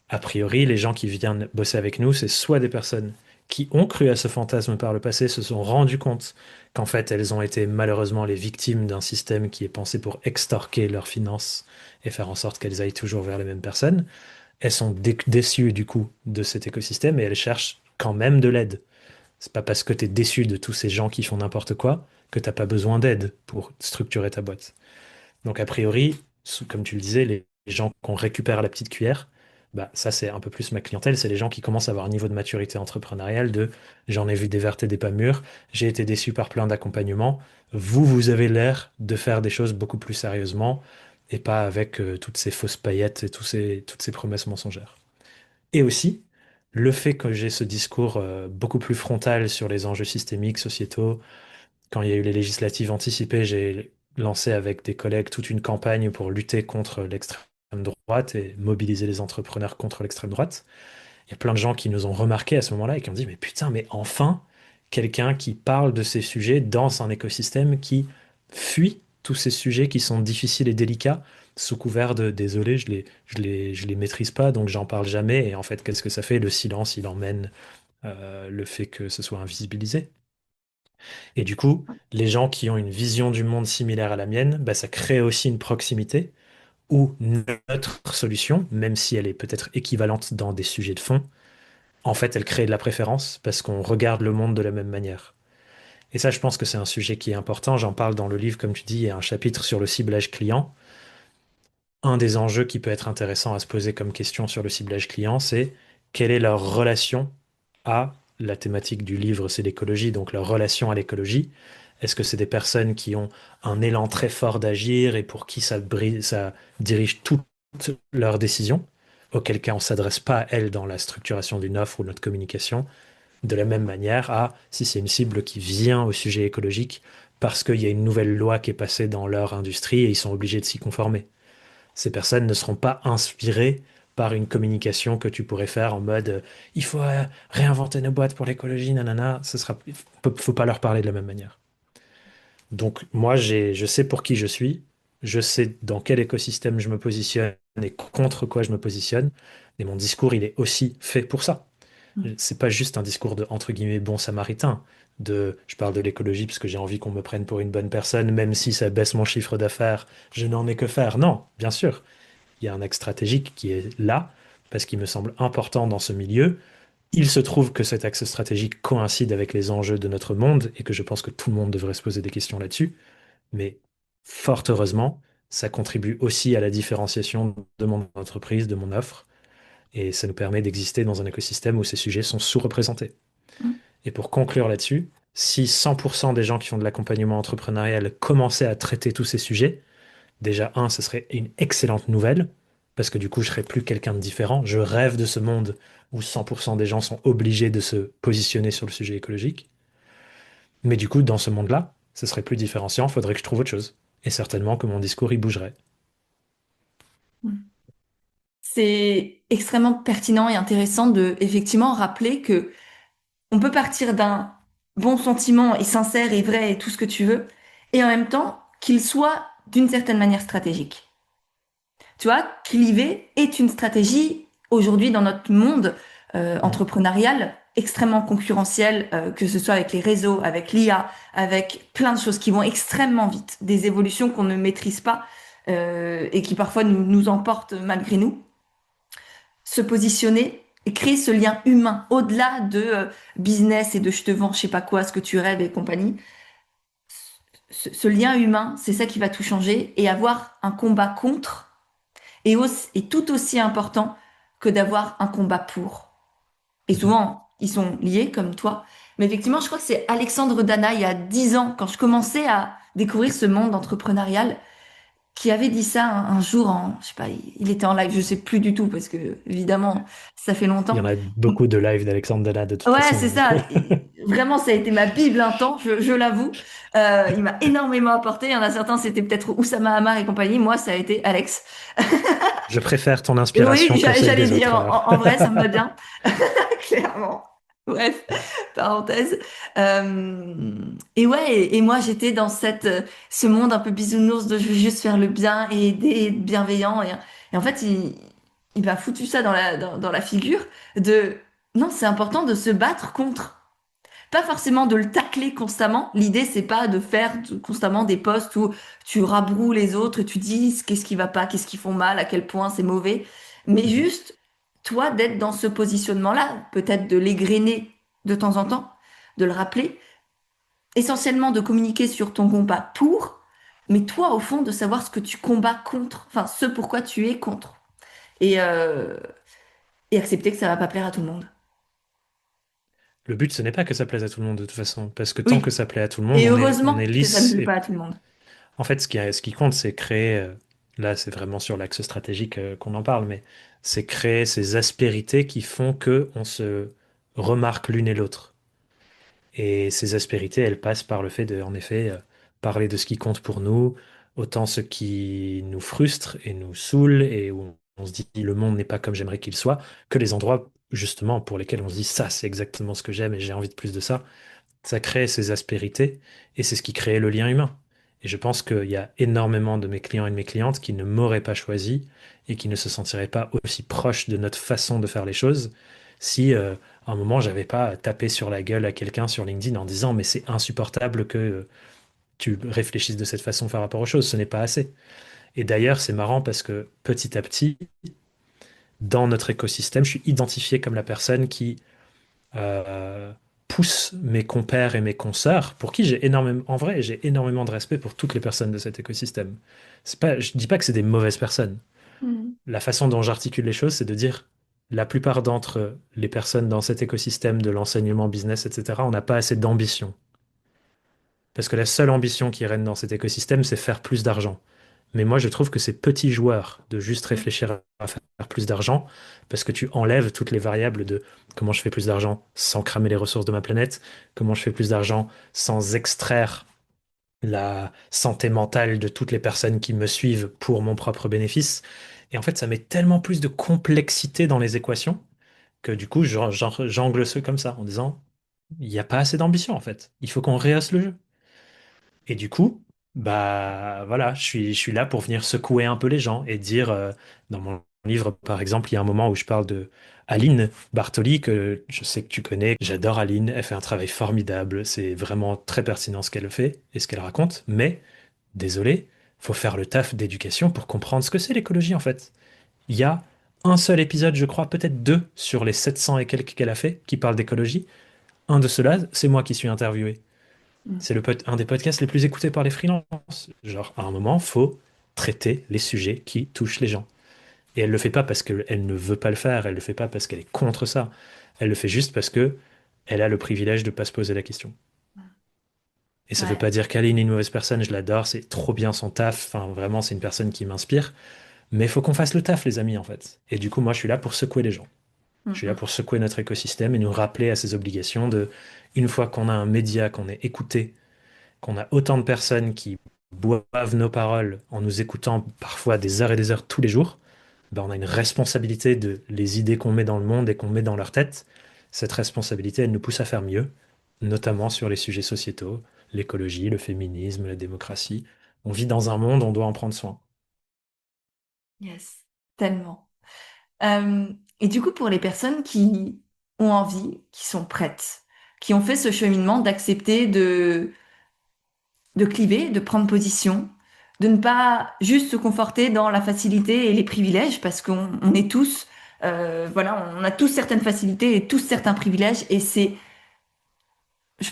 A priori, les gens qui viennent bosser avec nous, c'est soit des personnes qui ont cru à ce fantasme par le passé, se sont rendues compte qu'en fait, elles ont été malheureusement les victimes d'un système qui est pensé pour extorquer leurs finances et faire en sorte qu'elles aillent toujours vers les mêmes personnes. Elles sont déçues du coup de cet écosystème et elles cherchent quand même de l'aide. C'est pas parce que tu es déçu de tous ces gens qui font n'importe quoi que t'as pas besoin d'aide pour structurer ta boîte. Donc, a priori, comme tu le disais, les gens qu'on récupère à la petite cuillère, bah, ça, c'est un peu plus ma clientèle. C'est les gens qui commencent à avoir un niveau de maturité entrepreneuriale de j'en ai vu des vertes et des pas mûres, j'ai été déçu par plein d'accompagnements. Vous, vous avez l'air de faire des choses beaucoup plus sérieusement et pas avec toutes ces fausses paillettes et toutes ces promesses mensongères. Et aussi, le fait que j'ai ce discours beaucoup plus frontal sur les enjeux systémiques, sociétaux, quand il y a eu les législatives anticipées, j'ai lancé avec des collègues toute une campagne pour lutter contre l'extrême droite et mobiliser les entrepreneurs contre l'extrême droite. Il y a plein de gens qui nous ont remarqué à ce moment-là et qui ont dit, mais putain, mais enfin, quelqu'un qui parle de ces sujets dans un écosystème qui fuit tous ces sujets qui sont difficiles et délicats sous couvert de désolé, je les maîtrise pas, donc j'en parle jamais. Et en fait, qu'est-ce que ça fait? Le silence, il emmène le fait que ce soit invisibilisé. Et du coup, les gens qui ont une vision du monde similaire à la mienne, bah, ça crée aussi une proximité où notre solution, même si elle est peut-être équivalente dans des sujets de fond, en fait, elle crée de la préférence parce qu'on regarde le monde de la même manière. Et ça, je pense que c'est un sujet qui est important. J'en parle dans le livre, comme tu dis, il y a un chapitre sur le ciblage client. Un des enjeux qui peut être intéressant à se poser comme question sur le ciblage client, c'est quelle est leur relation à la thématique du livre, c'est l'écologie, donc leur relation à l'écologie. Est-ce que c'est des personnes qui ont un élan très fort d'agir et pour qui ça dirige toutes leurs décisions, auquel cas on ne s'adresse pas à elles dans la structuration d'une offre ou de notre communication, de la même manière à si c'est une cible qui vient au sujet écologique parce qu'il y a une nouvelle loi qui est passée dans leur industrie et ils sont obligés de s'y conformer. Ces personnes ne seront pas inspirées par une communication que tu pourrais faire en mode il faut réinventer nos boîtes pour l'écologie, nanana. Faut pas leur parler de la même manière. Donc moi, je sais pour qui je suis, je sais dans quel écosystème je me positionne et contre quoi je me positionne. Et mon discours, il est aussi fait pour ça. Mm. C'est pas juste un discours de entre guillemets bon samaritain. Je parle de l'écologie parce que j'ai envie qu'on me prenne pour une bonne personne, même si ça baisse mon chiffre d'affaires, je n'en ai que faire. Non, bien sûr, il y a un axe stratégique qui est là, parce qu'il me semble important dans ce milieu. Il se trouve que cet axe stratégique coïncide avec les enjeux de notre monde et que je pense que tout le monde devrait se poser des questions là-dessus. Mais fort heureusement, ça contribue aussi à la différenciation de mon entreprise, de mon offre, et ça nous permet d'exister dans un écosystème où ces sujets sont sous-représentés. Mm. Et pour conclure là-dessus, si 100% des gens qui font de l'accompagnement entrepreneurial commençaient à traiter tous ces sujets, déjà, ce serait une excellente nouvelle, parce que du coup, je serais plus quelqu'un de différent. Je rêve de ce monde où 100% des gens sont obligés de se positionner sur le sujet écologique. Mais du coup, dans ce monde-là, ce serait plus différenciant, il faudrait que je trouve autre chose. Et certainement que mon discours y bougerait. Mm. C'est extrêmement pertinent et intéressant de effectivement rappeler que on peut partir d'un bon sentiment et sincère et vrai et tout ce que tu veux, et en même temps qu'il soit d'une certaine manière stratégique. Tu vois, cliver est une stratégie aujourd'hui dans notre monde Mm. entrepreneurial extrêmement concurrentiel, que ce soit avec les réseaux, avec l'IA, avec plein de choses qui vont extrêmement vite, des évolutions qu'on ne maîtrise pas et qui parfois nous emportent malgré nous. Se positionner et créer ce lien humain au-delà de business et de je te vends je sais pas quoi, ce que tu rêves et compagnie. Ce lien humain, c'est ça qui va tout changer et avoir un combat contre est tout aussi important que d'avoir un combat pour. Et Mhm. souvent, ils sont liés comme toi. Mais effectivement, je crois que c'est Alexandre Dana, il y a 10 ans, quand je commençais à découvrir ce monde entrepreneurial, qui avait dit ça un jour je sais pas, il était en live, je sais plus du tout parce que évidemment, ça fait Il y longtemps. en a beaucoup de lives d'Alexandre Dalla de toute Ouais, c'est façon, donc. ça. Vraiment, ça a été ma Bible un temps, je l'avoue. Il m'a énormément apporté. Il y en a certains, c'était peut-être Oussama Hamar et compagnie. Moi, ça a été Alex. Je préfère ton Oui, inspiration que celle j'allais des dire, autres, alors. en vrai, ça me va bien. Clairement. Bref, parenthèse. Et ouais, et moi j'étais dans ce monde un peu bisounours de je veux juste faire le bien et aider, et être bienveillant. Et en fait, il m'a foutu ça dans la figure de non, c'est important de se battre contre. Pas forcément de le tacler constamment. L'idée, c'est pas de faire constamment des posts où tu rabroues les autres et tu dis qu'est-ce qui va pas, qu'est-ce qu'ils font mal, à quel point c'est mauvais. Mais Mhm. juste, toi, d'être dans ce positionnement-là, peut-être de l'égrener de temps en temps, de le rappeler, essentiellement de communiquer sur ton combat pour, mais toi, au fond, de savoir ce que tu combats contre, enfin, ce pourquoi tu es contre. Et, euh, et accepter que ça va pas plaire à tout le monde. Le but, ce n'est pas que ça plaise à tout le monde de toute façon, parce que tant que Oui. ça plaît à tout le monde, Et on est heureusement que ça ne lisse. plaît pas Et à tout le monde. en fait, ce qui compte, c'est créer, là, c'est vraiment sur l'axe stratégique qu'on en parle, mais c'est créer ces aspérités qui font que on se remarque l'une et l'autre. Et ces aspérités, elles passent par le fait de, en effet, parler de ce qui compte pour nous, autant ce qui nous frustre et nous saoule et où on se dit le monde n'est pas comme j'aimerais qu'il soit, que les endroits justement pour lesquels on se dit ça, c'est exactement ce que j'aime et j'ai envie de plus de ça. Ça crée ces aspérités et c'est ce qui crée le lien humain. Et je pense qu'il y a énormément de mes clients et de mes clientes qui ne m'auraient pas choisi et qui ne se sentiraient pas aussi proches de notre façon de faire les choses si à un moment j'avais pas tapé sur la gueule à quelqu'un sur LinkedIn en disant mais c'est insupportable que tu réfléchisses de cette façon par rapport aux choses, ce n'est pas assez. Et d'ailleurs, c'est marrant parce que petit à petit, dans notre écosystème, je suis identifié comme la personne qui euh, pousse mes compères et mes consoeurs, pour qui j'ai énormément, en vrai, j'ai énormément de respect pour toutes les personnes de cet écosystème. C'est pas, je dis pas que c'est des mauvaises personnes. Mhm. La façon dont j'articule les choses, c'est de dire la plupart d'entre les personnes dans cet écosystème de l'enseignement business, etc., on n'a pas assez d'ambition. Parce que la seule ambition qui règne dans cet écosystème, c'est faire plus d'argent. Mais moi, je trouve que c'est petit joueur de juste réfléchir à faire plus d'argent, parce que tu enlèves toutes les variables de comment je fais plus d'argent sans cramer les ressources de ma planète, comment je fais plus d'argent sans extraire la santé mentale de toutes les personnes qui me suivent pour mon propre bénéfice. Et en fait, ça met tellement plus de complexité dans les équations que du coup, j'angle ce comme ça, en disant, il n'y a pas assez d'ambition, en fait. Il faut qu'on rehausse le jeu. Et du coup, bah voilà, je suis là pour venir secouer un peu les gens et dire, dans mon livre, par exemple, il y a un moment où je parle de Aline Bartoli, que je sais que tu connais. J'adore Aline, elle fait un travail formidable, c'est vraiment très pertinent ce qu'elle fait et ce qu'elle raconte, mais désolé, faut faire le taf d'éducation pour comprendre ce que c'est l'écologie en fait. Il y a un seul épisode, je crois, peut-être deux sur les 700 et quelques qu'elle a fait qui parlent d'écologie. Un de ceux-là, c'est moi qui suis interviewé. Mhm. C'est un des podcasts les plus écoutés par les freelances. Genre, à un moment, faut traiter les sujets qui touchent les gens. Et elle le fait pas parce qu'elle ne veut pas le faire, elle le fait pas parce qu'elle est contre ça. Elle le fait juste parce que elle a le privilège de pas se poser la question. Et ça veut Ouais. pas dire qu'Aline est une mauvaise personne, je l'adore, c'est trop bien son taf, enfin vraiment c'est une personne qui m'inspire. Mais il faut qu'on fasse le taf, les amis, en fait. Et du coup, moi, je suis là pour secouer les gens. Je suis là Mhm. pour secouer notre écosystème et nous rappeler à ses obligations de, une fois qu'on a un média, qu'on est écouté, qu'on a autant de personnes qui boivent nos paroles en nous écoutant parfois des heures et des heures tous les jours, ben on a une responsabilité de les idées qu'on met dans le monde et qu'on met dans leur tête. Cette responsabilité, elle nous pousse à faire mieux, notamment sur les sujets sociétaux, l'écologie, le féminisme, la démocratie. On vit dans un monde, on doit en prendre soin. Yes, tellement. Euh, et du coup, pour les personnes qui ont envie, qui sont prêtes, qui ont fait ce cheminement d'accepter de cliver, de prendre position, de ne pas juste se conforter dans la facilité et les privilèges, parce qu'on est tous Voilà, on a tous certaines facilités et tous certains privilèges. Et je,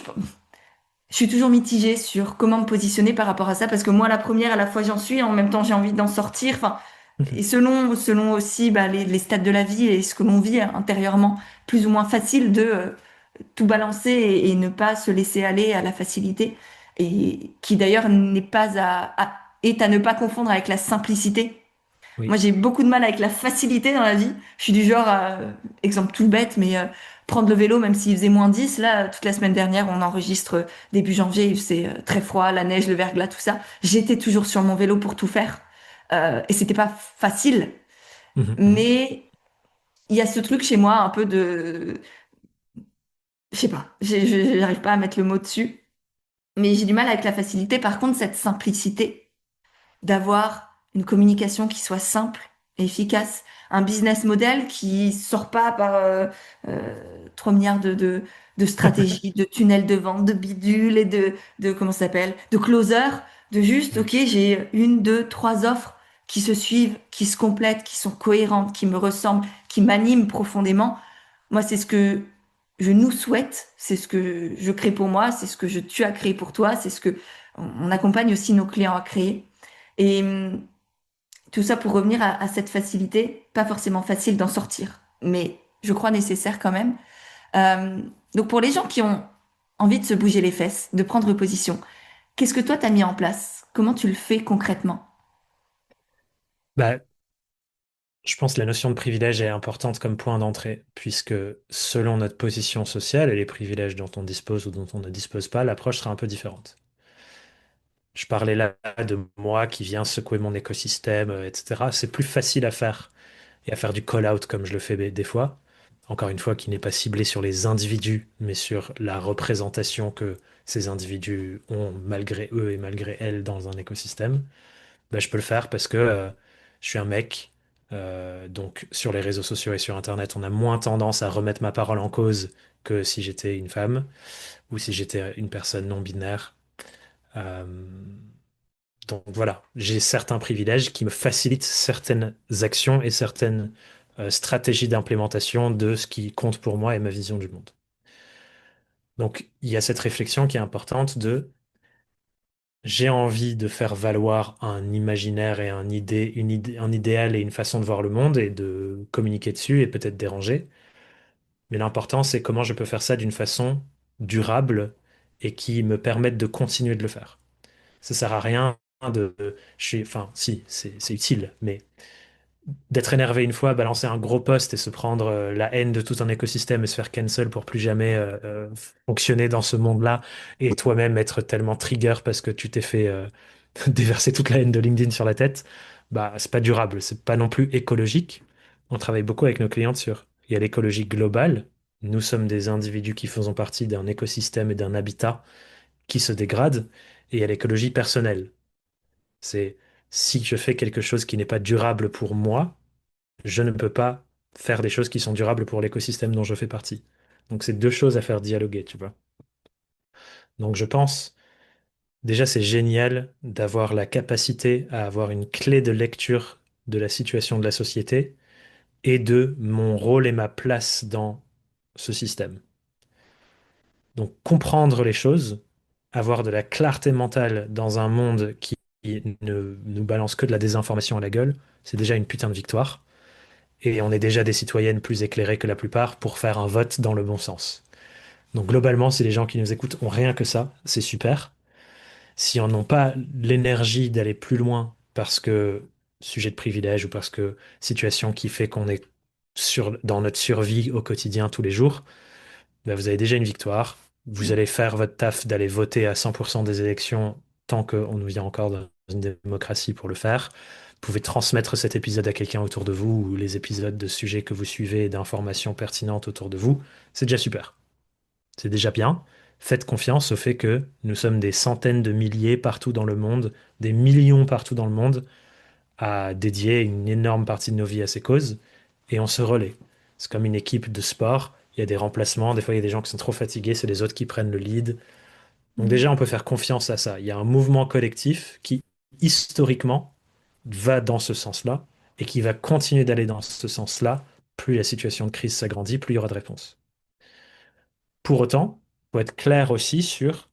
je suis toujours mitigée sur comment me positionner par rapport à ça, parce que moi, la première, à la fois, j'en suis, en même temps, j'ai envie d'en sortir. Enfin, et selon aussi bah, les stades de la vie et ce que l'on vit intérieurement, plus ou moins facile de tout balancer et ne pas se laisser aller à la facilité, et qui d'ailleurs n'est pas est à ne pas confondre avec la simplicité. Moi, Oui. j'ai beaucoup de mal avec la facilité dans la vie. Je suis du genre, exemple tout bête, mais prendre le vélo, même s'il faisait -10, là, toute la semaine dernière, on enregistre début janvier, il faisait très froid, la neige, le verglas, tout ça. J'étais toujours sur mon vélo pour tout faire. Et c'était pas facile, Mhm, mhm. mais il y a ce truc chez moi, un peu je sais pas, j'arrive pas à mettre le mot dessus, mais j'ai du mal avec la facilité. Par contre, cette simplicité, d'avoir une communication qui soit simple et efficace, un business model qui sort pas par 3 milliards de stratégies, de tunnels de vente, de bidules et de comment ça s'appelle, de closers, de juste, ok, Oui. j'ai une, deux, trois offres qui se suivent, qui se complètent, qui sont cohérentes, qui me ressemblent, qui m'animent profondément. Moi, c'est ce que je nous souhaite, c'est ce que je crée pour moi, c'est ce que tu as créé pour toi, c'est ce que on accompagne aussi nos clients à créer. Et tout ça pour revenir à cette facilité, pas forcément facile d'en sortir, mais je crois nécessaire quand même. Euh, donc pour les gens qui ont envie de se bouger les fesses, de prendre position, qu'est-ce que toi t'as mis en place? Comment tu le fais concrètement? Bah, je pense que la notion de privilège est importante comme point d'entrée, puisque selon notre position sociale et les privilèges dont on dispose ou dont on ne dispose pas, l'approche sera un peu différente. Je parlais là de moi qui viens secouer mon écosystème, etc. C'est plus facile à faire et à faire du call-out comme je le fais des fois. Encore une fois, qui n'est pas ciblé sur les individus, mais sur la représentation que ces individus ont malgré eux et malgré elles dans un écosystème. Ben, je peux le faire parce que je suis un mec. Donc sur les réseaux sociaux et sur Internet, on a moins tendance à remettre ma parole en cause que si j'étais une femme ou si j'étais une personne non binaire. Euh, donc voilà, j'ai certains privilèges qui me facilitent certaines actions et certaines stratégies d'implémentation de ce qui compte pour moi et ma vision du monde. Donc il y a cette réflexion qui est importante de j'ai envie de faire valoir un imaginaire et un idéal et une façon de voir le monde et de communiquer dessus et peut-être déranger. Mais l'important, c'est comment je peux faire ça d'une façon durable et qui me permette de continuer de le faire. Ça sert à rien enfin, si, c'est utile, mais d'être énervé une fois, balancer un gros post et se prendre la haine de tout un écosystème et se faire cancel pour plus jamais fonctionner dans ce monde-là et toi-même être tellement trigger parce que tu t'es fait déverser toute la haine de LinkedIn sur la tête, bah c'est pas durable, c'est pas non plus écologique. On travaille beaucoup avec nos clientes sur il y a l'écologie globale. Nous sommes des individus qui faisons partie d'un écosystème et d'un habitat qui se dégrade et il y a l'écologie personnelle. C'est si je fais quelque chose qui n'est pas durable pour moi, je ne peux pas faire des choses qui sont durables pour l'écosystème dont je fais partie. Donc c'est deux choses à faire dialoguer, tu vois. Donc je pense, déjà c'est génial d'avoir la capacité à avoir une clé de lecture de la situation de la société et de mon rôle et ma place dans ce système. Donc comprendre les choses, avoir de la clarté mentale dans un monde qui ne nous balance que de la désinformation à la gueule, c'est déjà une putain de victoire. Et on est déjà des citoyennes plus éclairées que la plupart pour faire un vote dans le bon sens. Donc globalement, si les gens qui nous écoutent ont rien que ça, c'est super. Si on n'ont pas l'énergie d'aller plus loin parce que sujet de privilège ou parce que situation qui fait qu'on est dans notre survie au quotidien tous les jours, ben vous avez déjà une victoire. Vous allez faire votre taf d'aller voter à 100% des élections tant qu'on nous vient encore dans une démocratie pour le faire. Vous pouvez transmettre cet épisode à quelqu'un autour de vous ou les épisodes de sujets que vous suivez et d'informations pertinentes autour de vous. C'est déjà super. C'est déjà bien. Faites confiance au fait que nous sommes des centaines de milliers partout dans le monde, des millions partout dans le monde, à dédier une énorme partie de nos vies à ces causes, et on se relaie. C'est comme une équipe de sport, il y a des remplacements, des fois il y a des gens qui sont trop fatigués, c'est les autres qui prennent le lead. Donc Mm. déjà, on peut faire confiance à ça. Il y a un mouvement collectif qui, historiquement, va dans ce sens-là, et qui va continuer d'aller dans ce sens-là plus la situation de crise s'agrandit, plus il y aura de réponses. Pour autant, faut être clair aussi sur,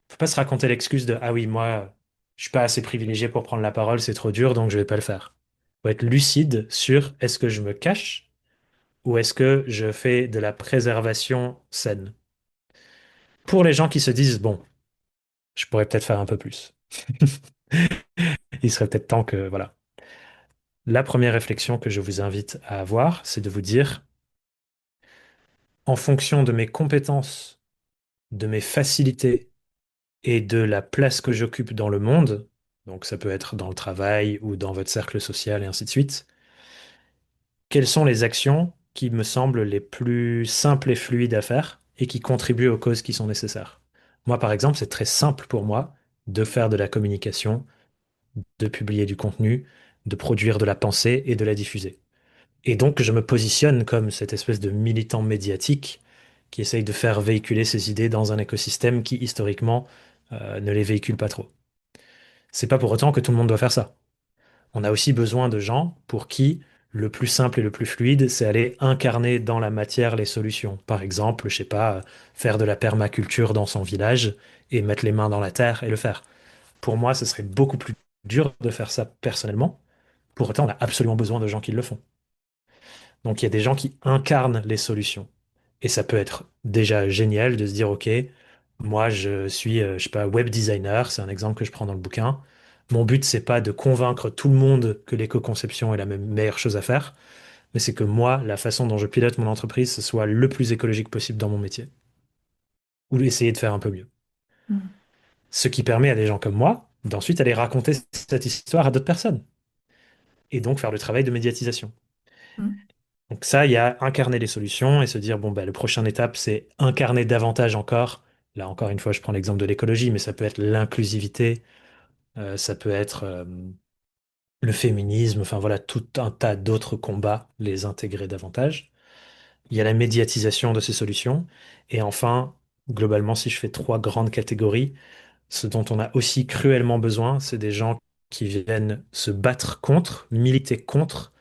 faut pas se raconter l'excuse de ah oui, moi, je suis pas assez privilégié pour prendre la parole, c'est trop dur, donc je vais pas le faire. Faut être lucide sur est-ce que je me cache ou est-ce que je fais de la préservation saine. Pour les gens qui se disent bon, je pourrais peut-être faire un peu plus. Il serait peut-être temps que voilà. La première réflexion que je vous invite à avoir, c'est de vous dire, en fonction de mes compétences, de mes facilités et de la place que j'occupe dans le monde, donc ça peut être dans le travail ou dans votre cercle social et ainsi de suite, quelles sont les actions qui me semblent les plus simples et fluides à faire et qui contribuent aux causes qui sont nécessaires. Moi, par exemple, c'est très simple pour moi de faire de la communication, de publier du contenu, de produire de la pensée et de la diffuser. Et donc, je me positionne comme cette espèce de militant médiatique qui essaye de faire véhiculer ses idées dans un écosystème qui, historiquement, ne les véhicule pas trop. C'est pas pour autant que tout le monde doit faire ça. On a aussi besoin de gens pour qui le plus simple et le plus fluide, c'est aller incarner dans la matière les solutions. Par exemple, je sais pas, faire de la permaculture dans son village et mettre les mains dans la terre et le faire. Pour moi, ce serait beaucoup plus dur de faire ça personnellement. Pour autant, on a absolument besoin de gens qui le font. Donc il y a des gens qui incarnent les solutions. Et ça peut être déjà génial de se dire, OK, moi je suis, je sais pas, web designer, c'est un exemple que je prends dans le bouquin. Mon but, c'est pas de convaincre tout le monde que l'éco-conception est la meilleure chose à faire, mais c'est que moi, la façon dont je pilote mon entreprise, ce soit le plus écologique possible dans mon métier. Ou essayer de faire un peu mieux. Mm. Ce qui permet à des gens comme moi d'ensuite aller raconter cette histoire à d'autres personnes. Et donc faire le travail de médiatisation. Mm. Donc ça, il y a incarner les solutions et se dire, bon, bah, le prochaine étape, c'est incarner davantage encore. Là, encore une fois, je prends l'exemple de l'écologie, mais ça peut être l'inclusivité, ça peut être le féminisme, enfin voilà, tout un tas d'autres combats, les intégrer davantage. Il y a la médiatisation de ces solutions. Et enfin, globalement, si je fais trois grandes catégories, ce dont on a aussi cruellement besoin, c'est des gens qui viennent se battre contre, militer contre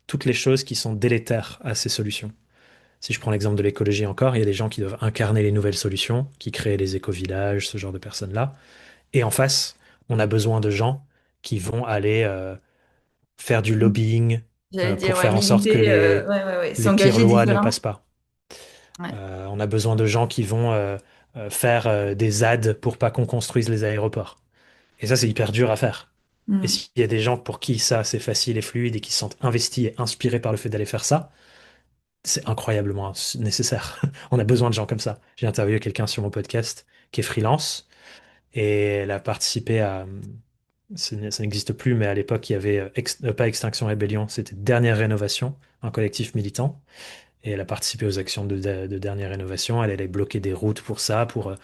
toutes les choses qui sont délétères à ces solutions. Si je prends l'exemple de l'écologie encore, il y a des gens qui doivent incarner les nouvelles solutions, qui créent les éco-villages, ce genre de personnes-là. Et en face, on a besoin de gens qui vont aller faire du lobbying J'allais dire, pour ouais, faire en sorte que militer, ouais, ouais, ouais, les pires s'engager lois ne différemment. passent pas. Ouais. On a besoin de gens qui vont faire des ads pour pas qu'on construise les aéroports. Et ça, c'est hyper dur à faire. Et Mm. s'il y a des gens pour qui ça, c'est facile et fluide et qui se sentent investis et inspirés par le fait d'aller faire ça, c'est incroyablement nécessaire. On a besoin de gens comme ça. J'ai interviewé quelqu'un sur mon podcast qui est freelance et elle a participé à, ça n'existe plus, mais à l'époque, il y avait pas Extinction Rébellion, c'était Dernière Rénovation, un collectif militant. Et elle a participé aux actions de dernière rénovation. Elle allait bloquer des routes pour ça, pour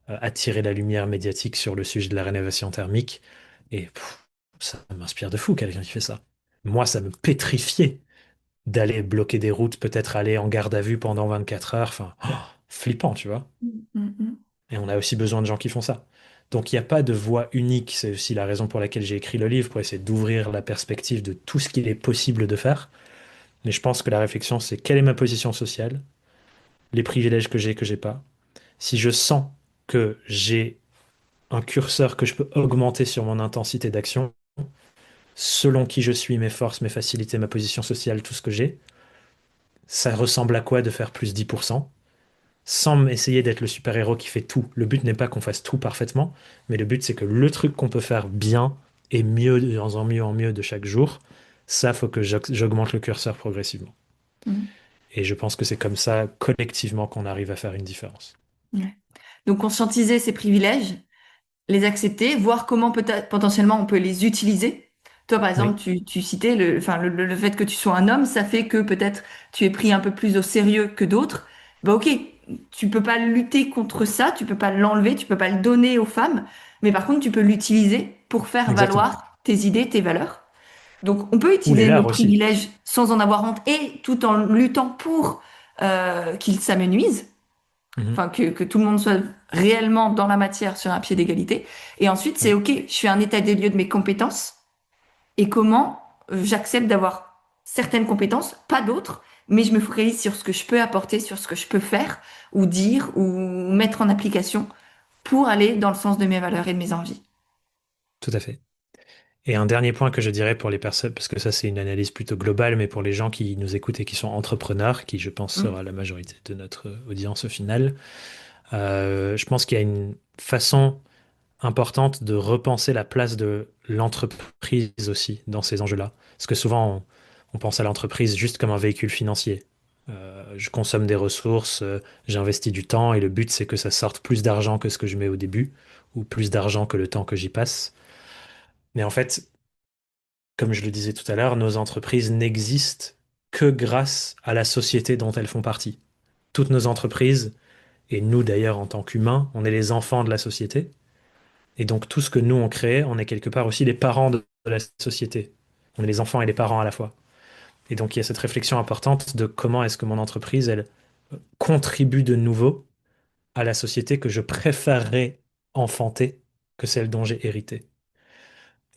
attirer la lumière médiatique sur le sujet de la rénovation thermique. Et ça m'inspire de fou, quelqu'un qui fait ça. Moi, ça me pétrifiait d'aller bloquer des routes, peut-être aller en garde à vue pendant 24 heures. Enfin, flippant, tu vois. Mm, mm, Et on a aussi besoin de gens qui font ça. Donc il n'y a pas de voie unique. C'est aussi la raison pour laquelle j'ai écrit le livre, pour essayer d'ouvrir la perspective de tout ce qu'il est possible de faire. Mais je pense que la réflexion, c'est quelle est ma position sociale, les privilèges que j'ai pas. Si je sens que j'ai un curseur que je peux augmenter sur mon intensité d'action, selon qui je suis, mes forces, mes facilités, ma position sociale, tout ce que j'ai, ça ressemble à quoi de faire plus 10%? Sans essayer d'être le super-héros qui fait tout. Le but n'est pas qu'on fasse tout parfaitement, mais le but c'est que le truc qu'on peut faire bien et mieux en mieux de chaque jour, ça faut que j'augmente le curseur progressivement. mm. Et je pense que c'est comme ça, collectivement, qu'on arrive à faire une différence. Ouais. Donc, conscientiser ses privilèges, les accepter, voir comment peut-être potentiellement on peut les utiliser. Toi, par exemple, Oui, tu citais enfin, le fait que tu sois un homme, ça fait que peut-être tu es pris un peu plus au sérieux que d'autres. Bah ok, tu peux pas lutter contre ça, tu peux pas l'enlever, tu peux pas le donner aux femmes, mais par contre, tu peux l'utiliser pour faire exactement. valoir tes idées, tes valeurs. Donc, on peut Ou les utiliser nos leurs aussi. privilèges sans en avoir honte et tout en luttant pour qu'ils s'amenuisent, Mhm. enfin que tout le monde soit réellement dans la matière sur un pied d'égalité. Et ensuite, c'est Oui, OK, je fais un état des lieux de mes compétences et comment j'accepte d'avoir certaines compétences, pas d'autres, mais je me focalise sur ce que je peux apporter, sur ce que je peux faire ou dire ou mettre en application pour aller dans le sens de mes valeurs et de mes envies. Tout à fait. Et un dernier point que je dirais pour les personnes, parce que ça c'est une analyse plutôt globale, mais pour les gens qui nous écoutent et qui sont entrepreneurs, qui je pense Mm. sera la majorité de notre audience au final, je pense qu'il y a une façon importante de repenser la place de l'entreprise aussi dans ces enjeux-là. Parce que souvent on pense à l'entreprise juste comme un véhicule financier. Je consomme des ressources, j'investis du temps et le but c'est que ça sorte plus d'argent que ce que je mets au début, ou plus d'argent que le temps que j'y passe. Mais en fait, comme je le disais tout à l'heure, nos entreprises n'existent que grâce à la société dont elles font partie. Toutes nos entreprises, et nous d'ailleurs en tant qu'humains, on est les enfants de la société. Et donc tout ce que nous on crée, on est quelque part aussi les parents de la société. On est les enfants et les parents à la fois. Et donc il y a cette réflexion importante de comment est-ce que mon entreprise, elle contribue de nouveau à la société que je préférerais enfanter que celle dont j'ai hérité.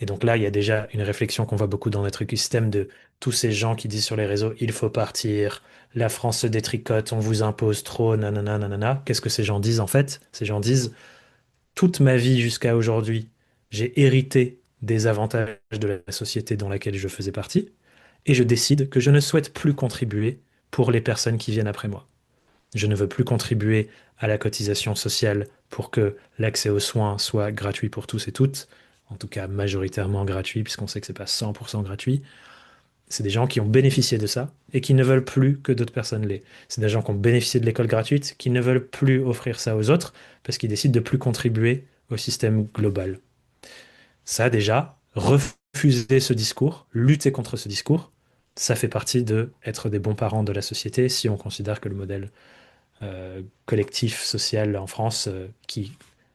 Et donc là, il y a déjà une réflexion qu'on voit beaucoup dans notre écosystème de tous ces gens qui disent sur les réseaux, il faut partir, la France se détricote, on vous impose trop, nanana, nanana. Qu'est-ce que ces gens disent en fait? Ces gens disent, toute ma vie jusqu'à aujourd'hui, j'ai hérité des avantages de la société dans laquelle je faisais partie, et je décide que je ne souhaite plus contribuer pour les personnes qui viennent après moi. Je ne veux plus contribuer à la cotisation sociale pour que l'accès aux soins soit gratuit pour tous et toutes, en tout cas majoritairement gratuit, puisqu'on sait que c'est pas 100% gratuit. C'est des gens qui ont bénéficié de ça et qui ne veulent plus que d'autres personnes l'aient. C'est des gens qui ont bénéficié de l'école gratuite, qui ne veulent plus offrir ça aux autres parce qu'ils décident de plus contribuer au système global. Ça, déjà, refuser ce discours, lutter contre ce discours, ça fait partie de être des bons parents de la société si on considère que le modèle collectif social en France qui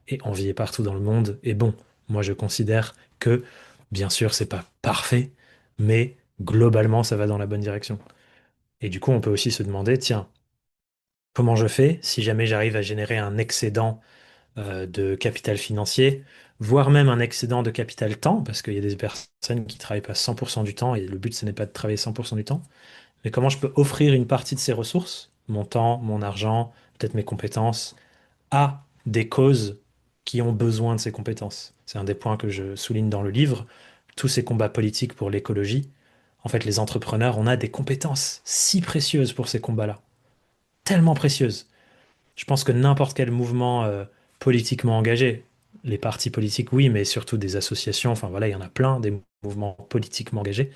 est envié partout dans le monde est bon. Moi, je considère que, bien sûr, c'est pas parfait, mais globalement, ça va dans la bonne direction. Et du coup, on peut aussi se demander, tiens, comment je fais si jamais j'arrive à générer un excédent de capital financier, voire même un excédent de capital temps, parce qu'il y a des personnes qui travaillent pas 100% du temps et le but, ce n'est pas de travailler 100% du temps, mais comment je peux offrir une partie de ces ressources, mon temps, mon argent, peut-être mes compétences, à des causes qui ont besoin de ces compétences. C'est un des points que je souligne dans le livre. Tous ces combats politiques pour l'écologie, en fait, les entrepreneurs, on a des compétences si précieuses pour ces combats-là, tellement précieuses. Je pense que n'importe quel mouvement politiquement engagé, les partis politiques, oui, mais surtout des associations, enfin voilà, il y en a plein, des mouvements politiquement engagés.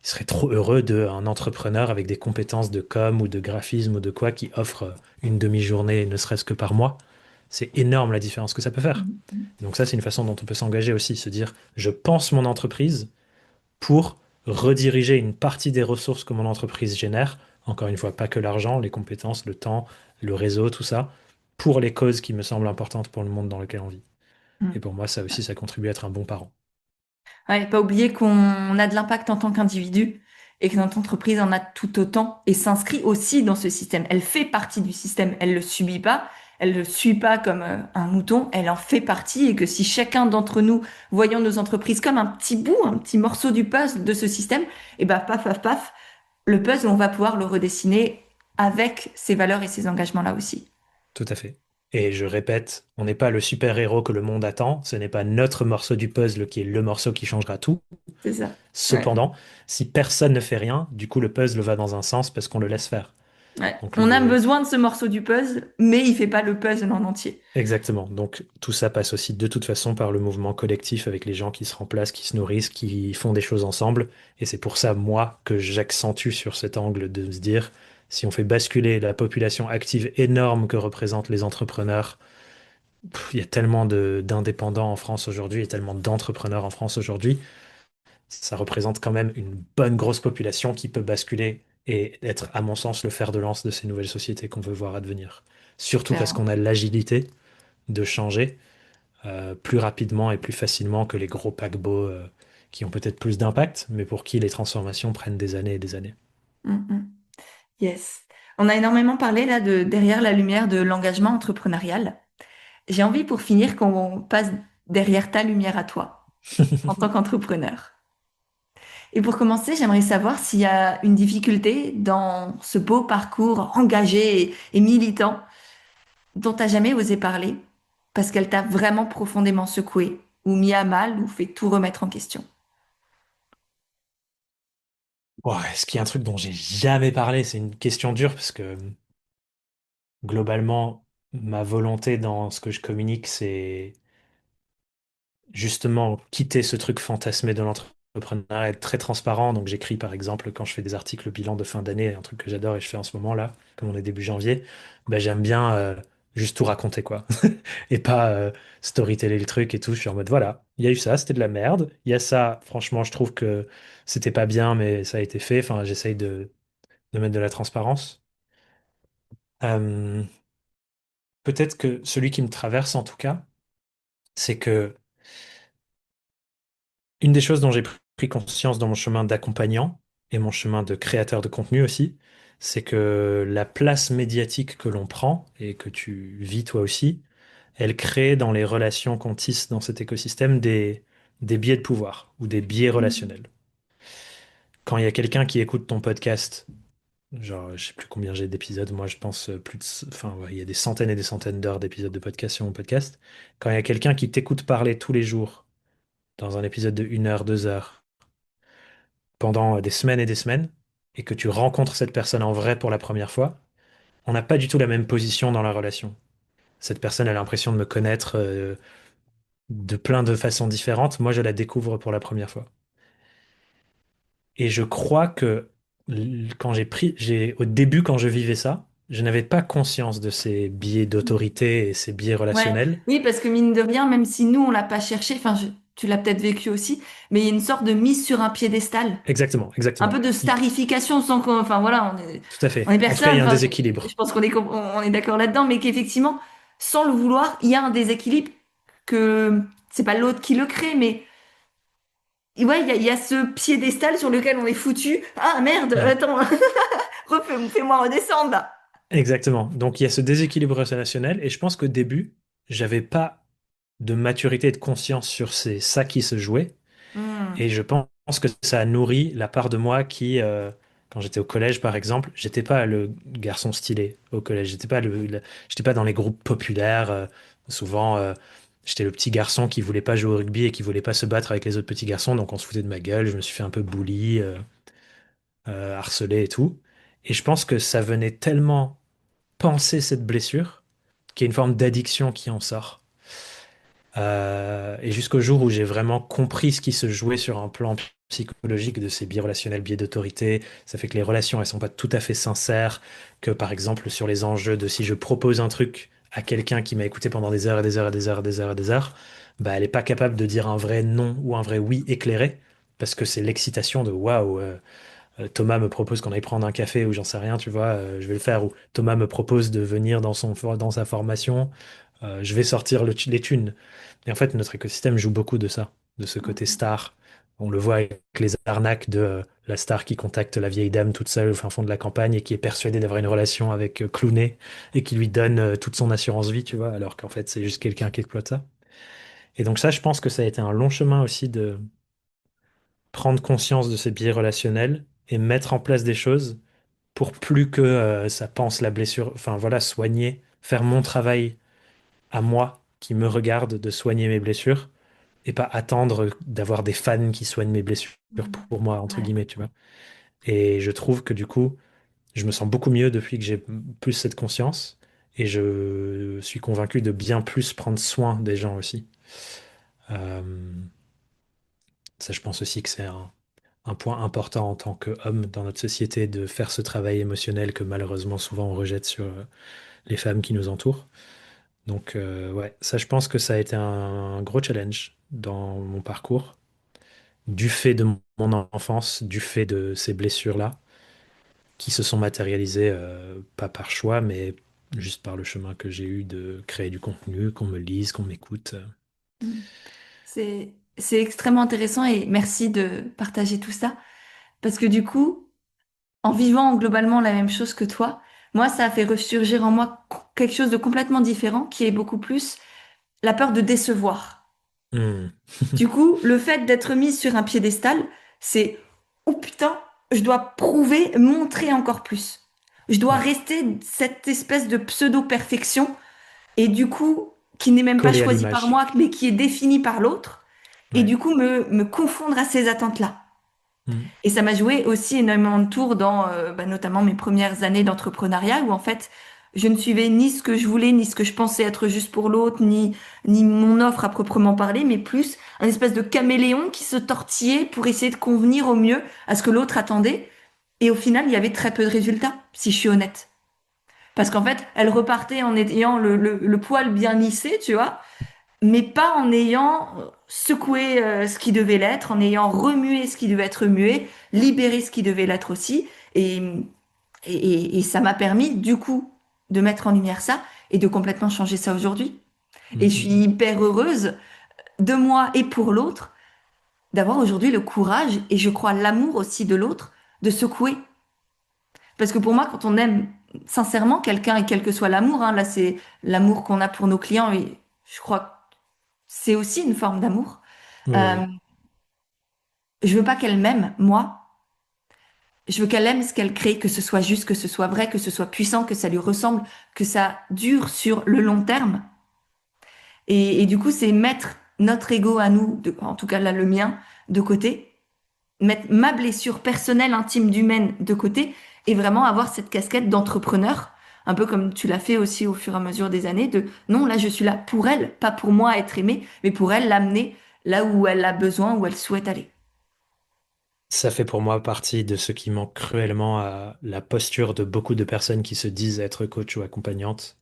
Il serait trop heureux d'un entrepreneur avec des compétences de com ou de graphisme ou de quoi qui offre une demi-journée, ne serait-ce que par mois. C'est énorme la différence que ça peut faire. Mm. Donc ça, c'est une façon dont on peut s'engager aussi, se dire, je pense mon entreprise pour rediriger une partie des ressources que mon entreprise génère, encore une fois, pas que l'argent, les compétences, le temps, le réseau, tout ça, pour les causes qui me semblent importantes pour le monde dans lequel on vit. Et Mm. pour moi, ça aussi, ça contribue à être un bon parent. Ouais, pas oublier qu'on a de l'impact en tant qu'individu et que notre entreprise en a tout autant et s'inscrit aussi dans ce système. Elle fait partie du système, elle le subit pas, elle le suit pas comme un mouton, elle en fait partie et que si chacun d'entre nous voyons nos entreprises comme un petit bout, un petit morceau du puzzle de ce système, et ben paf paf paf, le puzzle on va pouvoir le redessiner avec ses valeurs et ses engagements là aussi. Tout à fait. Et je répète, on n'est pas le super-héros que le monde attend, ce n'est pas notre morceau du puzzle qui est le morceau qui changera tout. C'est ça. Ouais. Cependant, si personne ne fait rien, du coup le puzzle va dans un sens parce qu'on le laisse faire. Ouais. Donc On a besoin de ce morceau du puzzle, mais il fait pas le puzzle en entier. exactement. Donc tout ça passe aussi de toute façon par le mouvement collectif avec les gens qui se remplacent, qui se nourrissent, qui font des choses ensemble. Et c'est pour ça, moi, que j'accentue sur cet angle de se dire, si on fait basculer la population active énorme que représentent les entrepreneurs, il y a tellement d'indépendants en France aujourd'hui et tellement d'entrepreneurs en France aujourd'hui. Ça représente quand même une bonne grosse population qui peut basculer et être, à mon sens, le fer de lance de ces nouvelles sociétés qu'on veut voir advenir. Surtout parce qu'on Clairement. a l'agilité de changer plus rapidement et plus facilement que les gros paquebots qui ont peut-être plus d'impact, mais pour qui les transformations prennent des années et des années. Mm, mm. Yes. On a énormément parlé là de derrière la lumière de l'engagement entrepreneurial. J'ai envie pour finir qu'on passe derrière ta lumière à toi en tant qu'entrepreneur. Et pour commencer, j'aimerais savoir s'il y a une difficulté dans ce beau parcours engagé et militant dont tu n'as jamais osé parler, parce qu'elle t'a vraiment profondément secoué, ou mis à mal, ou fait tout remettre en question. Bon, est-ce qu'il y a un truc dont j'ai jamais parlé? C'est une question dure parce que globalement, ma volonté dans ce que je communique, c'est justement quitter ce truc fantasmé de l'entrepreneuriat, être très transparent. Donc j'écris par exemple quand je fais des articles bilan de fin d'année, un truc que j'adore et je fais en ce moment là, comme on est début janvier, ben, j'aime bien juste tout raconter quoi. Et pas storyteller le truc et tout. Je suis en mode voilà, il y a eu ça, c'était de la merde. Il y a ça, franchement, je trouve que c'était pas bien, mais ça a été fait. Enfin, j'essaye de mettre de la transparence. Euh, Peut-être que celui qui me traverse en tout cas, c'est que une des choses dont j'ai pris conscience dans mon chemin d'accompagnant et mon chemin de créateur de contenu aussi, c'est que la place médiatique que l'on prend et que tu vis toi aussi, elle crée dans les relations qu'on tisse dans cet écosystème des biais de pouvoir ou des biais Mhm. relationnels. Quand il y a quelqu'un qui écoute ton podcast, genre, je sais plus combien j'ai d'épisodes, moi je pense plus de, enfin, ouais, il y a des centaines et des centaines d'heures d'épisodes de podcast sur mon podcast. Quand il y a quelqu'un qui t'écoute parler tous les jours dans un épisode de 1 heure, 2 heures, pendant des semaines et des semaines, et que tu rencontres cette personne en vrai pour la première fois, on n'a pas du tout la même position dans la relation. Cette personne a l'impression de me connaître de plein de façons différentes. Moi, je la découvre pour la première fois. Et je crois que quand au début, quand je vivais ça, je n'avais pas conscience de ces biais d'autorité et ces biais Ouais, relationnels. oui, parce que mine de rien, même si nous, on l'a pas cherché, enfin, tu l'as peut-être vécu aussi, mais il y a une sorte de mise sur un piédestal, Exactement, un peu exactement. de starification sans qu'on, enfin voilà, Tout à on fait. est En tout cas, il personne, y a un enfin, je déséquilibre. pense on est d'accord là-dedans, mais qu'effectivement, sans le vouloir, il y a un déséquilibre que c'est pas l'autre qui le crée, mais ouais, il y a ce piédestal sur lequel on est foutu. Ah merde, Ouais. attends, fais-moi redescendre là. Exactement. Donc il y a ce déséquilibre relationnel et je pense qu'au début, j'avais pas de maturité et de conscience sur ça qui se jouait Hmm. et je pense que ça a nourri la part de moi qui, quand j'étais au collège par exemple, j'étais pas le garçon stylé au collège, j'étais pas dans les groupes populaires. Souvent, j'étais le petit garçon qui voulait pas jouer au rugby et qui voulait pas se battre avec les autres petits garçons, donc on se foutait de ma gueule. Je me suis fait un peu bully, harcelé et tout. Et je pense que ça venait tellement penser cette blessure, qu'il y a une forme d'addiction qui en sort. Et jusqu'au jour où j'ai vraiment compris ce qui se jouait sur un plan psychologique de ces biais relationnels, biais d'autorité, ça fait que les relations, elles sont pas tout à fait sincères, que par exemple sur les enjeux de si je propose un truc à quelqu'un qui m'a écouté pendant des heures et des heures et des heures et des heures et des heures, bah elle est pas capable de dire un vrai non ou un vrai oui éclairé, parce que c'est l'excitation de waouh, Thomas me propose qu'on aille prendre un café ou j'en sais rien, tu vois, je vais le faire. Ou Thomas me propose de venir dans sa formation, je vais sortir les thunes. Et en fait, notre écosystème joue beaucoup de ça, de ce côté star. On le voit avec les arnaques de la star qui contacte la vieille dame toute seule au fin fond de la campagne et qui est persuadée d'avoir une relation avec Clooney et qui lui donne toute son assurance vie, tu vois, alors qu'en fait, c'est juste quelqu'un qui exploite ça. Et donc ça, je pense que ça a été un long chemin aussi de prendre conscience de ces biais relationnels et mettre en place des choses pour plus que ça pense la blessure, enfin voilà, soigner, faire mon travail à moi qui me regarde de soigner mes blessures et pas attendre d'avoir des fans qui soignent mes blessures pour moi, entre Ouais. guillemets, tu vois. Et je trouve que du coup, je me sens beaucoup mieux depuis que j'ai plus cette conscience et je suis convaincu de bien plus prendre soin des gens aussi. Euh, Ça, je pense aussi que c'est un point important en tant qu'homme dans notre société de faire ce travail émotionnel que malheureusement souvent on rejette sur les femmes qui nous entourent. Donc ouais, ça je pense que ça a été un gros challenge dans mon parcours, du fait de mon enfance, du fait de ces blessures-là, qui se sont matérialisées pas par choix, mais juste par le chemin que j'ai eu de créer du contenu, qu'on me lise, qu'on m'écoute. Hmm. C'est extrêmement intéressant et merci de partager tout ça. Parce que du coup, en vivant globalement la même chose que toi, moi, ça a fait ressurgir en moi quelque chose de complètement différent, qui est beaucoup plus la peur de décevoir. Hmm. Du coup, le fait d'être mise sur un piédestal, c'est oh putain, je dois prouver, montrer encore plus. Je dois Ouais. rester cette espèce de pseudo-perfection et du coup, qui n'est même pas Collé à choisie par l'image. moi, mais qui est définie par l'autre, et Ouais. du coup me confondre à ces attentes-là. Mm. Et ça m'a joué aussi énormément de tours dans notamment mes premières années d'entrepreneuriat où en fait je ne suivais ni ce que je voulais, ni ce que je pensais être juste pour l'autre, ni mon offre à proprement parler, mais plus un espèce de caméléon qui se tortillait pour essayer de convenir au mieux à ce que l'autre attendait. Et au final, il y avait très peu de résultats, si je suis honnête. Parce qu'en fait, elle repartait en ayant le poil bien lissé, tu vois, mais pas en ayant secoué ce qui devait l'être, en ayant remué ce qui devait être remué, libéré ce qui devait l'être aussi. Et ça m'a permis, du coup, de mettre en lumière ça et de complètement changer ça aujourd'hui. Mm, Et je suis mm, mm. hyper heureuse de moi et pour l'autre d'avoir aujourd'hui le courage et je crois l'amour aussi de l'autre de secouer. Parce que pour moi, quand on aime sincèrement quelqu'un et quel que soit l'amour, hein, là c'est l'amour qu'on a pour nos clients et je crois que c'est aussi une forme d'amour. Oui, Euh, oui. je veux pas qu'elle m'aime, moi. Je veux qu'elle aime ce qu'elle crée, que ce soit juste, que ce soit vrai, que ce soit puissant, que ça lui ressemble, que ça dure sur le long terme. Et du coup, c'est mettre notre ego à nous, en tout cas là le mien, de côté, mettre ma blessure personnelle, intime, d'humaine de côté, et vraiment avoir cette casquette d'entrepreneur, un peu comme tu l'as fait aussi au fur et à mesure des années, de non, là je suis là pour elle, pas pour moi être aimée, mais pour elle l'amener là où elle a besoin, où elle souhaite aller. Ça fait pour moi partie de ce qui manque cruellement à la posture de beaucoup de personnes qui se disent être coach ou accompagnante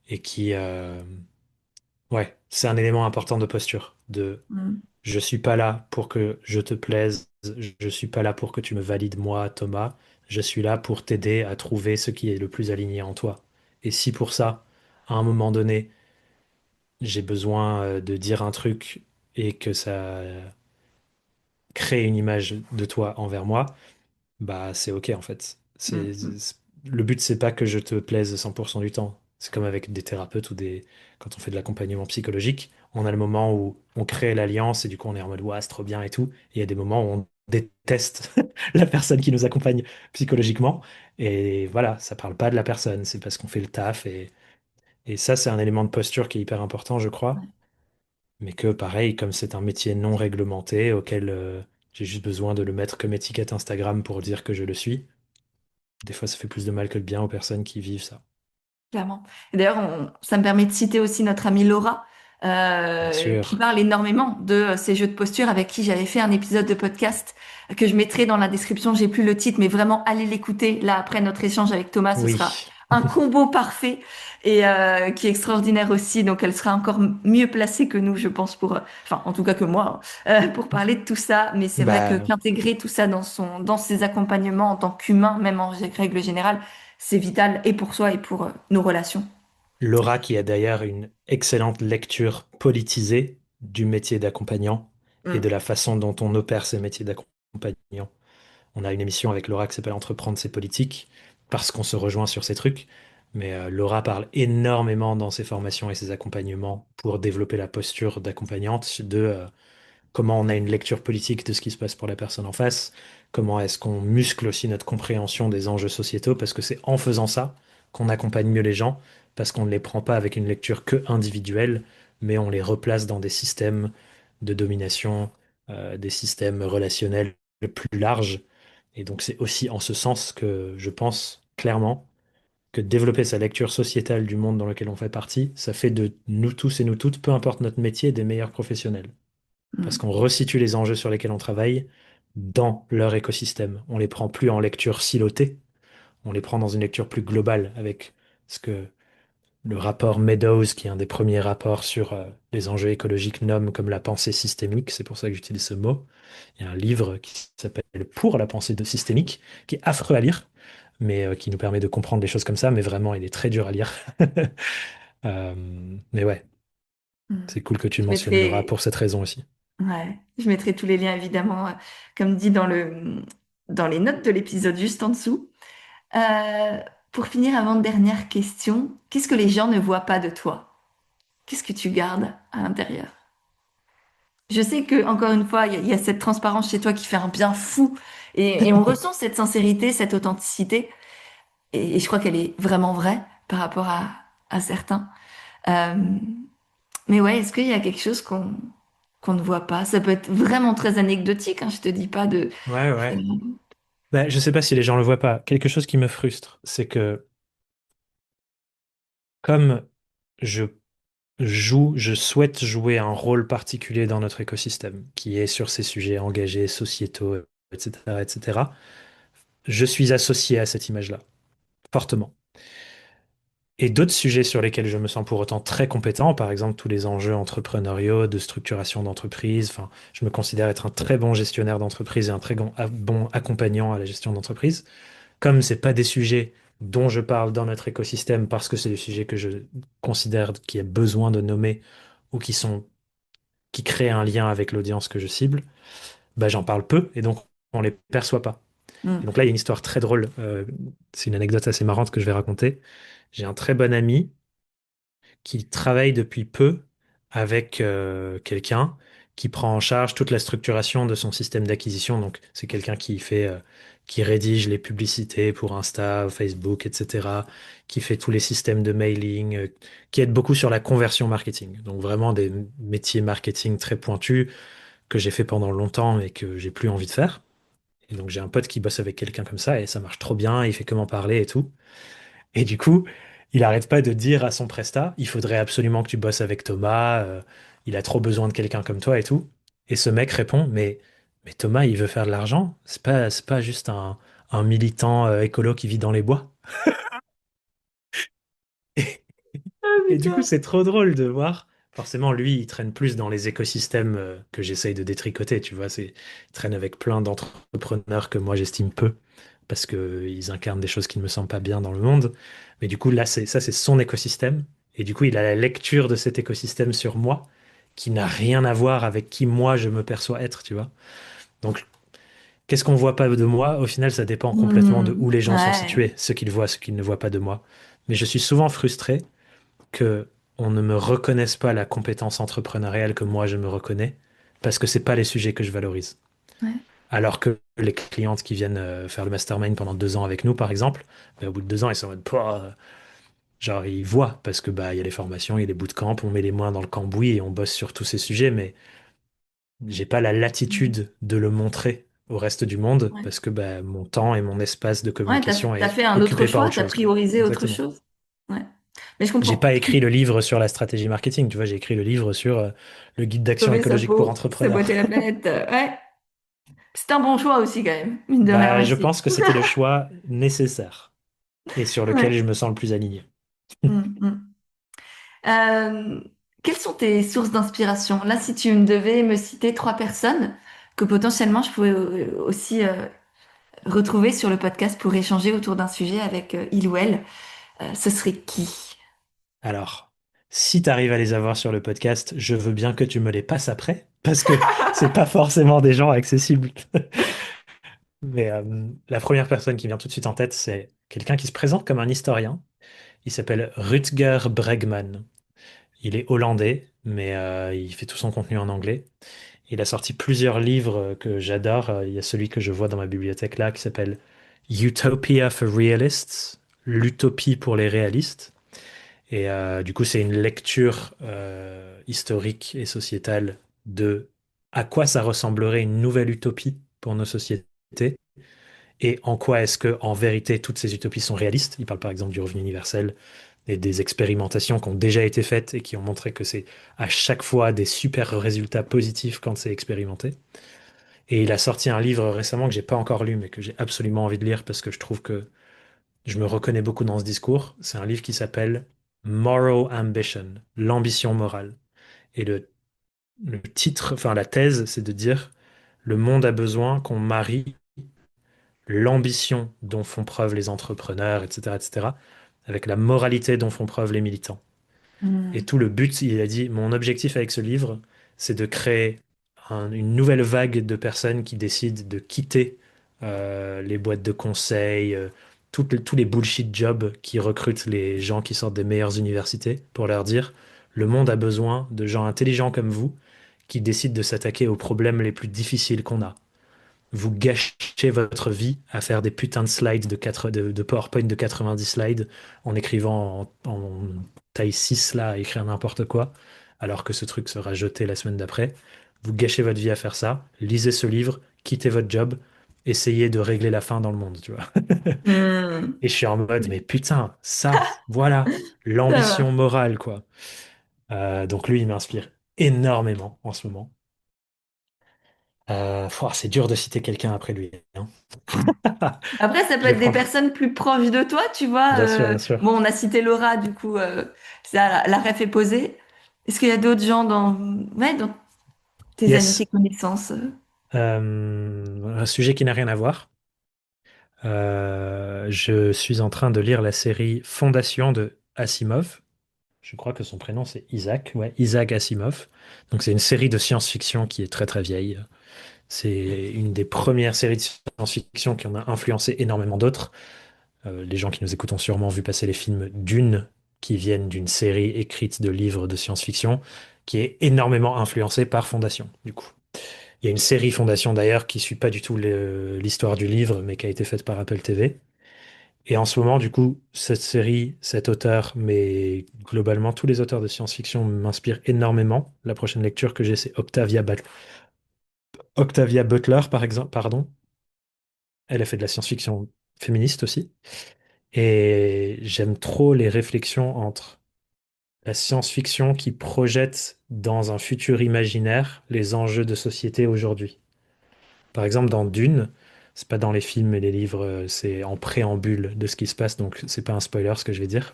et qui, ouais, c'est un élément important de posture, de Mm, je suis pas là pour que je te plaise, je suis pas là pour que tu me valides moi, Thomas, je suis là pour t'aider à trouver ce qui est le plus aligné en toi. Et si pour ça, à un moment donné, j'ai besoin de dire un truc et que ça crée une image de toi envers moi, bah c'est ok en fait. mm, mm, Le but, c'est pas que je te plaise 100% du temps. C'est comme avec des thérapeutes ou quand on fait de l'accompagnement psychologique, on a le moment où on crée l'alliance et du coup on est en mode ouais, c'est trop bien et tout. Et il y a des moments où on déteste la personne qui nous accompagne psychologiquement. Et voilà, ça parle pas de la personne, c'est parce qu'on fait le taf. Et ça, c'est un élément de posture qui est hyper important, je crois. ouais, Mais que pareil, comme c'est un métier non réglementé auquel j'ai juste besoin de le mettre comme étiquette Instagram pour dire que je le suis, des fois ça fait plus de mal que de bien aux personnes qui vivent ça. clairement. Et d'ailleurs, ça me permet de citer aussi notre amie Laura, Bien qui sûr. parle énormément de ces jeux de posture avec qui j'avais fait un épisode de podcast que je mettrai dans la description. J'ai plus le titre, mais vraiment allez l'écouter. Là, après notre échange avec Thomas, ce sera Oui. un combo parfait et qui est extraordinaire aussi. Donc, elle sera encore mieux placée que nous, je pense, enfin, en tout cas que moi, pour parler de tout ça. Mais c'est vrai que Bah, qu'intégrer tout ça dans ses accompagnements en tant qu'humain, même en règle générale, c'est vital et pour soi et pour nos relations. Laura, qui a d'ailleurs une excellente lecture politisée du métier d'accompagnant et de Mm, la façon dont on opère ces métiers d'accompagnant. On a une émission avec Laura qui s'appelle Entreprendre, ses politiques, parce qu'on se rejoint sur ces trucs. Mais Laura parle énormément dans ses formations et ses accompagnements pour développer la posture d'accompagnante de comment on a une lecture politique de ce qui se passe pour la personne en face, comment est-ce qu'on muscle aussi notre compréhension des enjeux sociétaux, parce que c'est en faisant ça qu'on accompagne mieux les gens, parce qu'on ne les prend pas avec une lecture que individuelle, mais on les replace dans des systèmes de domination, des systèmes relationnels plus larges. Et donc c'est aussi en ce sens que je pense clairement que développer sa lecture sociétale du monde dans lequel on fait partie, ça fait de nous tous et nous toutes, peu importe notre métier, des meilleurs professionnels parce mm, qu'on resitue les enjeux sur lesquels on travaille dans leur écosystème. On les prend plus en lecture silotée, on les prend dans une lecture plus globale avec ce que le rapport Meadows, qui est un des premiers rapports sur les enjeux écologiques, nomme comme la pensée systémique. C'est pour ça que j'utilise ce mot. Il y a un livre qui s'appelle Pour la pensée de systémique, qui est affreux à lire, mais qui nous permet de comprendre les choses comme ça. Mais vraiment, il est très dur à lire. Mais ouais, mm. c'est cool que tu Je mentionnes Laura mettrai, pour cette raison aussi. ouais, je mettrai tous les liens évidemment, comme dit dans les notes de l'épisode juste en dessous. Euh, pour finir, avant dernière question, qu'est-ce que les gens ne voient pas de toi? Qu'est-ce que tu gardes à l'intérieur? Je sais que, encore une fois, il y a cette transparence chez toi qui fait un bien fou. Et on ressent cette sincérité, cette authenticité. Et je crois qu'elle est vraiment vraie par rapport à certains. Euh, mais ouais, est-ce qu'il y a quelque chose qu'on ne voit pas? Ça peut être vraiment très anecdotique, hein, je te dis pas de... Ouais, ouais. Bah, je sais pas si les gens le voient pas. Quelque chose qui me frustre, c'est que comme je je souhaite jouer un rôle particulier dans notre écosystème, qui est sur ces sujets engagés, sociétaux, etc., etc., je suis associé à cette image-là, fortement. Et d'autres sujets sur lesquels je me sens pour autant très compétent, par exemple tous les enjeux entrepreneuriaux, de structuration d'entreprise. Enfin, je me considère être un très bon gestionnaire d'entreprise et un très bon accompagnant à la gestion d'entreprise. Comme c'est pas des sujets dont je parle dans notre écosystème parce que c'est des sujets que je considère qu'il y a besoin de nommer ou qui créent un lien avec l'audience que je cible, bah, j'en parle peu et donc on les perçoit pas. Et Hmm. donc là, il y a une histoire très drôle. C'est une anecdote assez marrante que je vais raconter. J'ai un très bon ami qui travaille depuis peu avec quelqu'un qui prend en charge toute la structuration de son système d'acquisition. Donc, c'est quelqu'un qui rédige les publicités pour Insta, Facebook, etc., qui fait tous les systèmes de mailing, qui aide beaucoup sur la conversion marketing. Donc, vraiment des métiers marketing très pointus que j'ai fait pendant longtemps et que j'ai plus envie de faire. Et donc, j'ai un pote qui bosse avec quelqu'un comme ça et ça marche trop bien, il fait que m'en parler et tout. Et du coup, il arrête pas de dire à son prestat, il faudrait absolument que tu bosses avec Thomas, il a trop besoin de quelqu'un comme toi et tout. Et ce mec répond, mais Thomas, il veut faire de l'argent, c'est pas juste un militant écolo qui vit dans les bois. Ah, Et du coup, putain. c'est trop drôle de voir. Forcément, lui, il traîne plus dans les écosystèmes que j'essaye de détricoter, tu vois. Il traîne avec plein d'entrepreneurs que moi, j'estime peu, parce qu'ils incarnent des choses qui ne me semblent pas bien dans le monde. Mais du coup, là, c'est son écosystème. Et du coup, il a la lecture de cet écosystème sur moi, qui n'a rien à voir avec qui moi, je me perçois être, tu vois. Donc, qu'est-ce qu'on voit pas de moi? Au final, ça dépend complètement de Hmm. où les gens sont Ouais, situés, ce qu'ils voient, ce qu'ils ne voient pas de moi. Mais je suis souvent frustré que on ne me reconnaisse pas la compétence entrepreneuriale que moi je me reconnais, parce que c'est pas les sujets que je valorise. ouais. Alors que les clientes qui viennent faire le mastermind pendant 2 ans avec nous, par exemple, ben, au bout de 2 ans, ils sont en mode, pouah, genre ils voient parce que bah il y a les formations, il y a les bootcamps, on met les mains dans le cambouis et on bosse sur tous ces sujets, mais j'ai pas la latitude de le montrer au reste du monde Ouais. parce que bah, mon temps et mon espace de Ouais, communication t'as est fait un autre occupé par choix, autre t'as chose, quoi. priorisé autre Exactement. chose. Ouais. Mais je J'ai comprends. pas écrit le livre sur la stratégie marketing, tu vois, j'ai écrit le livre sur le guide d'action Sauver sa écologique pour peau, entrepreneurs. saboter la planète. Ouais. C'est un bon choix aussi, quand même, mine de rien Bah, je aussi. pense que c'était le choix nécessaire et sur lequel Ouais. je me sens le plus aligné. Mm, mm. Euh, quelles sont tes sources d'inspiration? Là, si tu me devais me citer trois personnes que potentiellement je pouvais aussi retrouver sur le podcast pour échanger autour d'un sujet avec il ou elle, ce serait qui? Alors, si tu arrives à les avoir sur le podcast, je veux bien que tu me les passes après, parce que c'est pas forcément des gens accessibles. Mais la première personne qui vient tout de suite en tête, c'est quelqu'un qui se présente comme un historien. Il s'appelle Rutger Bregman. Il est hollandais, mais il fait tout son contenu en anglais. Il a sorti plusieurs livres que j'adore. Il y a celui que je vois dans ma bibliothèque là qui s'appelle Utopia for Realists, l'utopie pour les réalistes. Et du coup, c'est une lecture historique et sociétale de à quoi ça ressemblerait une nouvelle utopie pour nos sociétés et en quoi est-ce que, en vérité, toutes ces utopies sont réalistes. Il parle par exemple du revenu universel et des expérimentations qui ont déjà été faites et qui ont montré que c'est à chaque fois des super résultats positifs quand c'est expérimenté. Et il a sorti un livre récemment que j'ai pas encore lu, mais que j'ai absolument envie de lire parce que je trouve que je me reconnais beaucoup dans ce discours. C'est un livre qui s'appelle Moral Ambition, l'ambition morale. Et le titre, enfin la thèse, c'est de dire le monde a besoin qu'on marie l'ambition dont font preuve les entrepreneurs, etc., etc., avec la moralité dont font preuve les militants. Et Hmm. tout le but, il a dit, mon objectif avec ce livre, c'est de créer une nouvelle vague de personnes qui décident de quitter les boîtes de conseil, tous les bullshit jobs qui recrutent les gens qui sortent des meilleures universités pour leur dire, le monde a besoin de gens intelligents comme vous, qui décide de s'attaquer aux problèmes les plus difficiles qu'on a. Vous gâchez votre vie à faire des putains de slides de PowerPoint de 90 slides en écrivant en taille 6 là, à écrire n'importe quoi, alors que ce truc sera jeté la semaine d'après. Vous gâchez votre vie à faire ça. Lisez ce livre, quittez votre job, essayez de régler la faim dans le monde, tu vois. Hmm. Et je suis en mode, mais putain, ça, voilà, Ça va. l'ambition morale, quoi. Donc lui, il m'inspire énormément en ce moment. C'est dur de citer quelqu'un après lui, hein. Après, ça peut Je vais être des prendre. personnes plus proches de toi, tu vois. Bien sûr, bien sûr. Bon, on a cité Laura, du coup, ça, la ref est posée. Est-ce qu'il y a d'autres gens ouais, dans tes amis, tes Yes. connaissances? Un sujet qui n'a rien à voir. Je suis en train de lire la série Fondation de Asimov. Je crois que son prénom c'est Isaac. Ouais, Isaac Asimov. Donc c'est une série de science-fiction qui est très très vieille. C'est une des premières séries de science-fiction qui en a influencé énormément d'autres. Les gens qui nous écoutent ont sûrement vu passer les films Dune, qui viennent d'une série écrite de livres de science-fiction, qui est énormément influencée par Fondation, du coup. Il y a une série Fondation d'ailleurs qui suit pas du tout l'histoire du livre, mais qui a été faite par Apple TV. Et en ce moment, du coup, cette série, cet auteur, mais globalement tous les auteurs de science-fiction m'inspirent énormément. La prochaine lecture que j'ai, c'est Octavia Butler, par exemple, pardon. Elle a fait de la science-fiction féministe aussi. Et j'aime trop les réflexions entre la science-fiction qui projette dans un futur imaginaire les enjeux de société aujourd'hui. Par exemple, dans Dune, c'est pas dans les films et les livres, c'est en préambule de ce qui se passe, donc c'est pas un spoiler ce que je vais dire.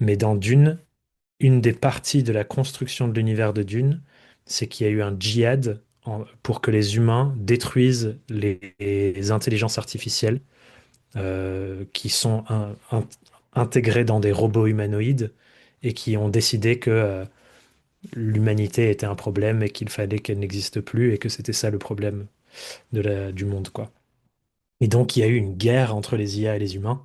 Mais dans Dune, une des parties de la construction de l'univers de Dune, c'est qu'il y a eu un djihad pour que les humains détruisent les intelligences artificielles qui sont intégrées dans des robots humanoïdes et qui ont décidé que l'humanité était un problème et qu'il fallait qu'elle n'existe plus et que c'était ça le problème du monde, quoi. Et donc, il y a eu une guerre entre les IA et les humains.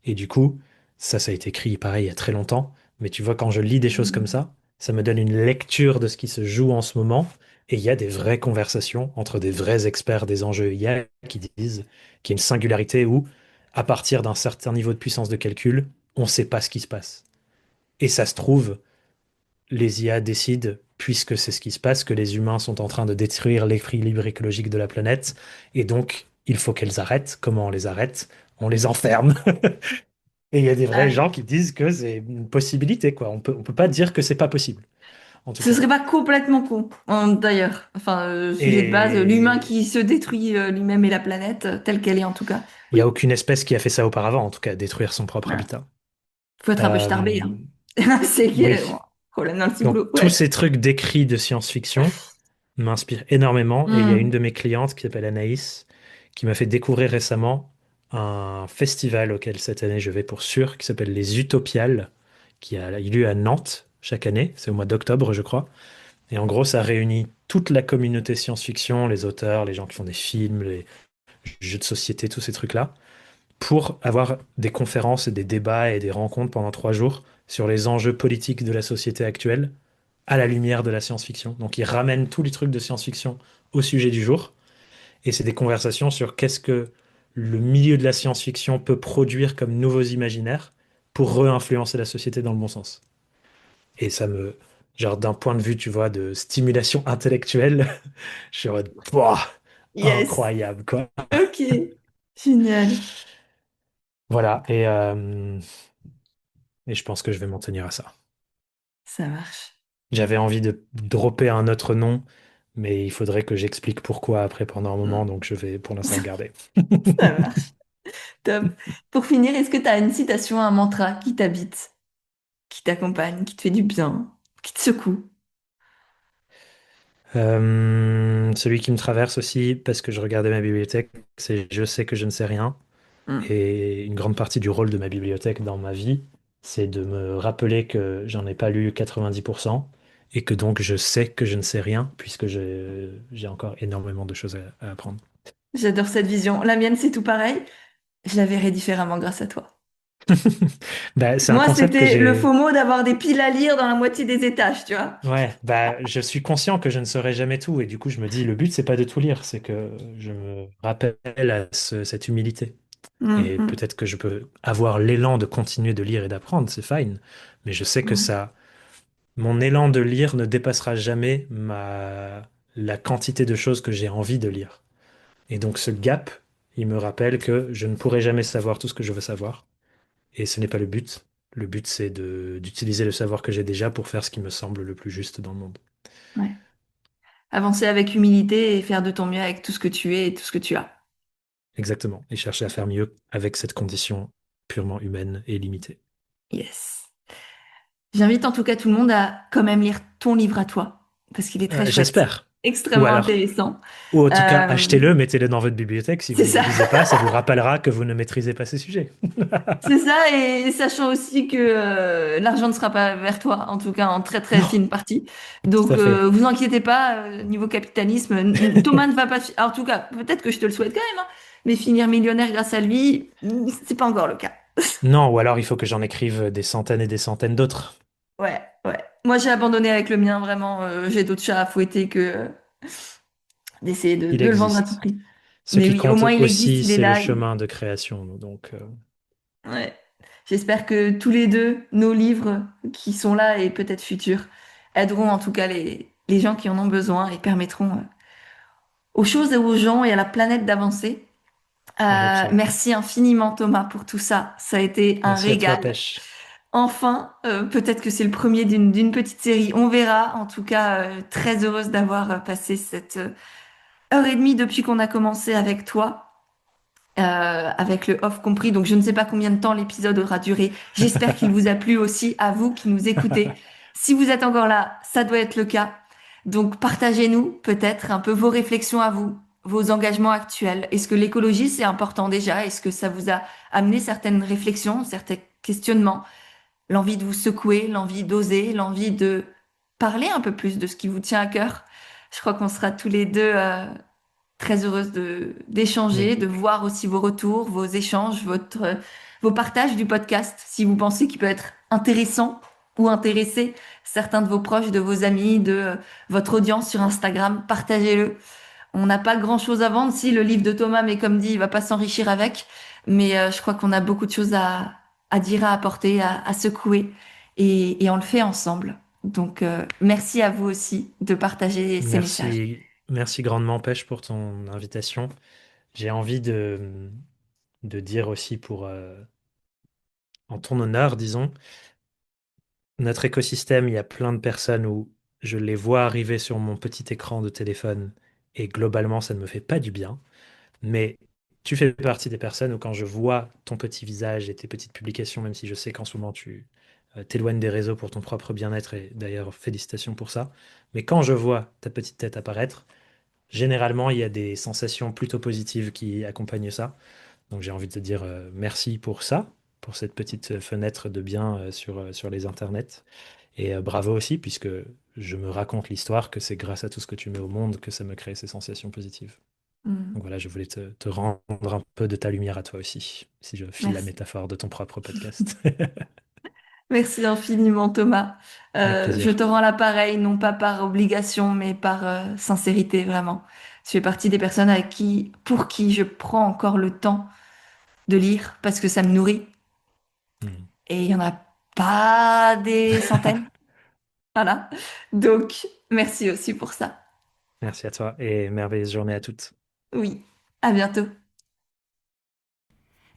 Et du coup, ça a été écrit pareil il y a très longtemps. Mais tu vois, quand je lis des choses comme ça me donne une lecture de ce qui se joue en ce moment. Et il y a des vraies conversations entre des vrais experts des enjeux IA qui disent qu'il y a une singularité où, à partir d'un certain niveau de puissance de calcul, on ne sait pas ce qui se passe. Et ça se trouve, les IA décident, puisque c'est ce qui se passe, que les humains sont en train de détruire l'équilibre écologique de la planète, et donc il faut qu'elles arrêtent. Comment on les arrête? On les enferme. Et il y a des vrais Ah, gens qui disent que c'est une possibilité, quoi. On peut pas dire que c'est pas possible, en tout ce cas. serait pas complètement con, d'ailleurs. Enfin, sujet de base, l'humain Et qui se détruit lui-même et la planète, telle qu'elle est en tout cas. il n'y a Oui, aucune espèce qui a fait ça auparavant, en tout cas, détruire son propre voilà. habitat. Faut être un peu starbé, Euh, hein. C'est bon, oui. problème dans le Donc ciboulot. tous Ouais. ces trucs décrits de science-fiction m'inspire énormément. Et il y a une Hmm. de mes clientes qui s'appelle Anaïs, qui m'a fait découvrir récemment un festival auquel cette année je vais pour sûr, qui s'appelle les Utopiales, qui a lieu à Nantes chaque année. C'est au mois d'octobre, je crois. Et en gros, ça réunit toute la communauté science-fiction, les auteurs, les gens qui font des films, les jeux de société, tous ces trucs-là, pour avoir des conférences et des débats et des rencontres pendant 3 jours sur les enjeux politiques de la société actuelle à la lumière de la science-fiction. Donc ils ramènent tous les trucs de science-fiction au sujet du jour, et c'est des conversations sur qu'est-ce que le milieu de la science-fiction peut produire comme nouveaux imaginaires pour re-influencer la société dans le bon sens. Et genre d'un point de vue, tu vois, de stimulation intellectuelle, je suis en mode, Pouah, Yes. incroyable, quoi. Ok. Génial. Voilà, et je pense que je vais m'en tenir à ça. Ça marche. J'avais envie de dropper un autre nom, mais il faudrait que j'explique pourquoi après pendant un moment, Hmm. donc je vais pour l'instant le garder. Ça marche. Top. Pour finir, est-ce que tu as une citation, un mantra qui t'habite, qui t'accompagne, qui te fait du bien, qui te secoue? Celui qui me traverse aussi, parce que je regardais ma bibliothèque, c'est je sais que je ne sais rien. Hmm. Et une grande partie du rôle de ma bibliothèque dans ma vie, c'est de me rappeler que j'en ai pas lu 90% et que donc je sais que je ne sais rien, puisque j'ai encore énormément de choses à apprendre. J'adore cette vision. La mienne, c'est tout pareil. Je la verrai différemment grâce à toi. Bah, c'est un Moi, concept que c'était le j'ai. FOMO d'avoir des piles à lire dans la moitié des étages, tu vois. Ouais, bah, je suis conscient que je ne saurai jamais tout et du coup, je me dis, le but, c'est pas de tout lire, c'est que je me rappelle à cette humilité. Mm, Et mm. peut-être que je peux avoir l'élan de continuer de lire et d'apprendre, c'est fine. Mais je sais que Ouais, ça, mon élan de lire ne dépassera jamais la quantité de choses que j'ai envie de lire. Et donc ce gap, il me rappelle que je ne pourrai jamais savoir tout ce que je veux savoir. Et ce n'est pas le but. Le but, c'est d'utiliser le savoir que j'ai déjà pour faire ce qui me semble le plus juste dans le monde. ouais. Avancer avec humilité et faire de ton mieux avec tout ce que tu es et tout ce que tu as. Exactement. Et chercher à faire mieux avec cette condition purement humaine et limitée. Yes. J'invite en tout cas tout le monde à quand même lire ton livre à toi, parce qu'il est très chouette, J'espère. Ou extrêmement alors, intéressant. ou en tout cas, Euh, achetez-le, mettez-le dans votre bibliothèque. Si vous c'est ne le ça, lisez pas, ça vous rappellera que vous ne maîtrisez pas ces sujets. c'est ça, et sachant aussi que l'argent ne sera pas vers toi, en tout cas en très très Non, fine partie. tout Donc à fait. vous inquiétez pas, niveau capitalisme, Thomas ne va pas, en tout cas, peut-être que je te le souhaite quand même, hein, mais finir millionnaire grâce à lui, c'est pas encore le cas. Non, ou alors il faut que j'en écrive des centaines et des centaines d'autres. Ouais, ouais. Moi j'ai abandonné avec le mien, vraiment, j'ai d'autres chats à fouetter que d'essayer Il de le vendre à tout existe. prix. Ce Mais qui oui, au compte moins il existe, aussi, il est c'est le là. chemin de création. Donc, Ouais. J'espère que tous les deux, nos livres qui sont là et peut-être futurs, aideront en tout cas les gens qui en ont besoin et permettront aux choses et aux gens et à la planète d'avancer. I hope so. Merci infiniment Thomas pour tout ça. Ça a été un Merci à toi, régal. Pêche. Enfin, peut-être que c'est le premier d'une petite série. On verra. En tout cas, très heureuse d'avoir passé cette heure et demie depuis qu'on a commencé avec toi. Avec le off compris. Donc, je ne sais pas combien de temps l'épisode aura duré. J'espère qu'il vous a plu aussi, à vous qui nous écoutez. Si vous êtes encore là, ça doit être le cas. Donc, partagez-nous peut-être un peu vos réflexions à vous, vos engagements actuels. Est-ce que l'écologie, c'est important déjà? Est-ce que ça vous a amené certaines réflexions, certains questionnements, l'envie de vous secouer, l'envie d'oser, l'envie de parler un peu plus de ce qui vous tient à cœur? Je crois qu'on sera tous les deux très heureuse de d'échanger, Oui, de voir aussi vos retours, vos échanges, vos partages du podcast. Si vous pensez qu'il peut être intéressant ou intéresser certains de vos proches, de vos amis, de votre audience sur Instagram, partagez-le. On n'a pas grand-chose à vendre. Si le livre de Thomas, mais comme dit, il va pas s'enrichir avec. Mais je crois qu'on a beaucoup de choses à dire, à apporter, à secouer. Et on le fait ensemble. Donc, merci à vous aussi de partager ces messages. merci, merci grandement, Pêche, pour ton invitation. J'ai envie de dire aussi en ton honneur, disons, notre écosystème, il y a plein de personnes où je les vois arriver sur mon petit écran de téléphone et globalement, ça ne me fait pas du bien. Mais tu fais partie des personnes où quand je vois ton petit visage et tes petites publications, même si je sais qu'en ce moment tu t'éloignes des réseaux pour ton propre bien-être, et d'ailleurs félicitations pour ça, mais quand je vois ta petite tête apparaître, généralement il y a des sensations plutôt positives qui accompagnent ça. Donc j'ai envie de te dire merci pour ça, pour cette petite fenêtre de bien sur les internets. Et bravo aussi, puisque je me raconte l'histoire que c'est grâce à tout ce que tu mets au monde que ça me crée ces sensations positives. Donc Mm. voilà, je voulais te rendre un peu de ta lumière à toi aussi, si je file la Merci. métaphore de ton propre podcast. Merci infiniment, Thomas. Avec Je plaisir. te rends l'appareil, non pas par obligation, mais par sincérité, vraiment. Tu fais partie des personnes pour qui je prends encore le temps de lire parce que ça me nourrit. Hmm. Et il y en a pas des centaines. Voilà. Donc, merci aussi pour ça. Merci à toi et merveilleuse journée à toutes. Oui. À bientôt.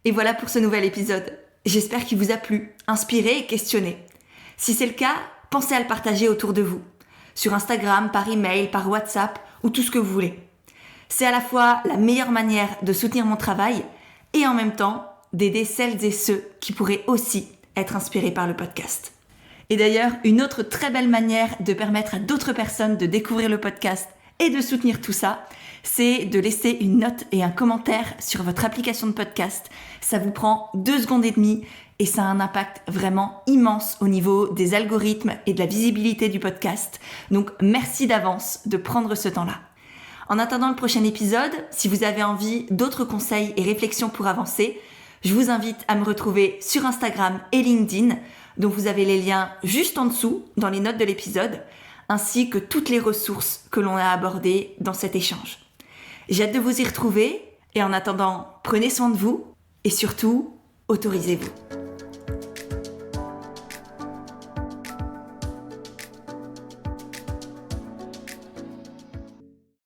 Et voilà pour ce nouvel épisode. J'espère qu'il vous a plu, inspiré et questionné. Si c'est le cas, pensez à le partager autour de vous. Sur Instagram, par email, par WhatsApp ou tout ce que vous voulez. C'est à la fois la meilleure manière de soutenir mon travail et en même temps d'aider celles et ceux qui pourraient aussi être inspirés par le podcast. Et d'ailleurs, une autre très belle manière de permettre à d'autres personnes de découvrir le podcast et de soutenir tout ça, c'est de laisser une note et un commentaire sur votre application de podcast. Ça vous prend 2 secondes et demie et ça a un impact vraiment immense au niveau des algorithmes et de la visibilité du podcast. Donc merci d'avance de prendre ce temps-là. En attendant le prochain épisode, si vous avez envie d'autres conseils et réflexions pour avancer, Je vous invite à me retrouver sur Instagram et LinkedIn, dont vous avez les liens juste en dessous dans les notes de l'épisode, ainsi que toutes les ressources que l'on a abordées dans cet échange. J'ai hâte de vous y retrouver et en attendant, prenez soin de vous et surtout, autorisez-vous.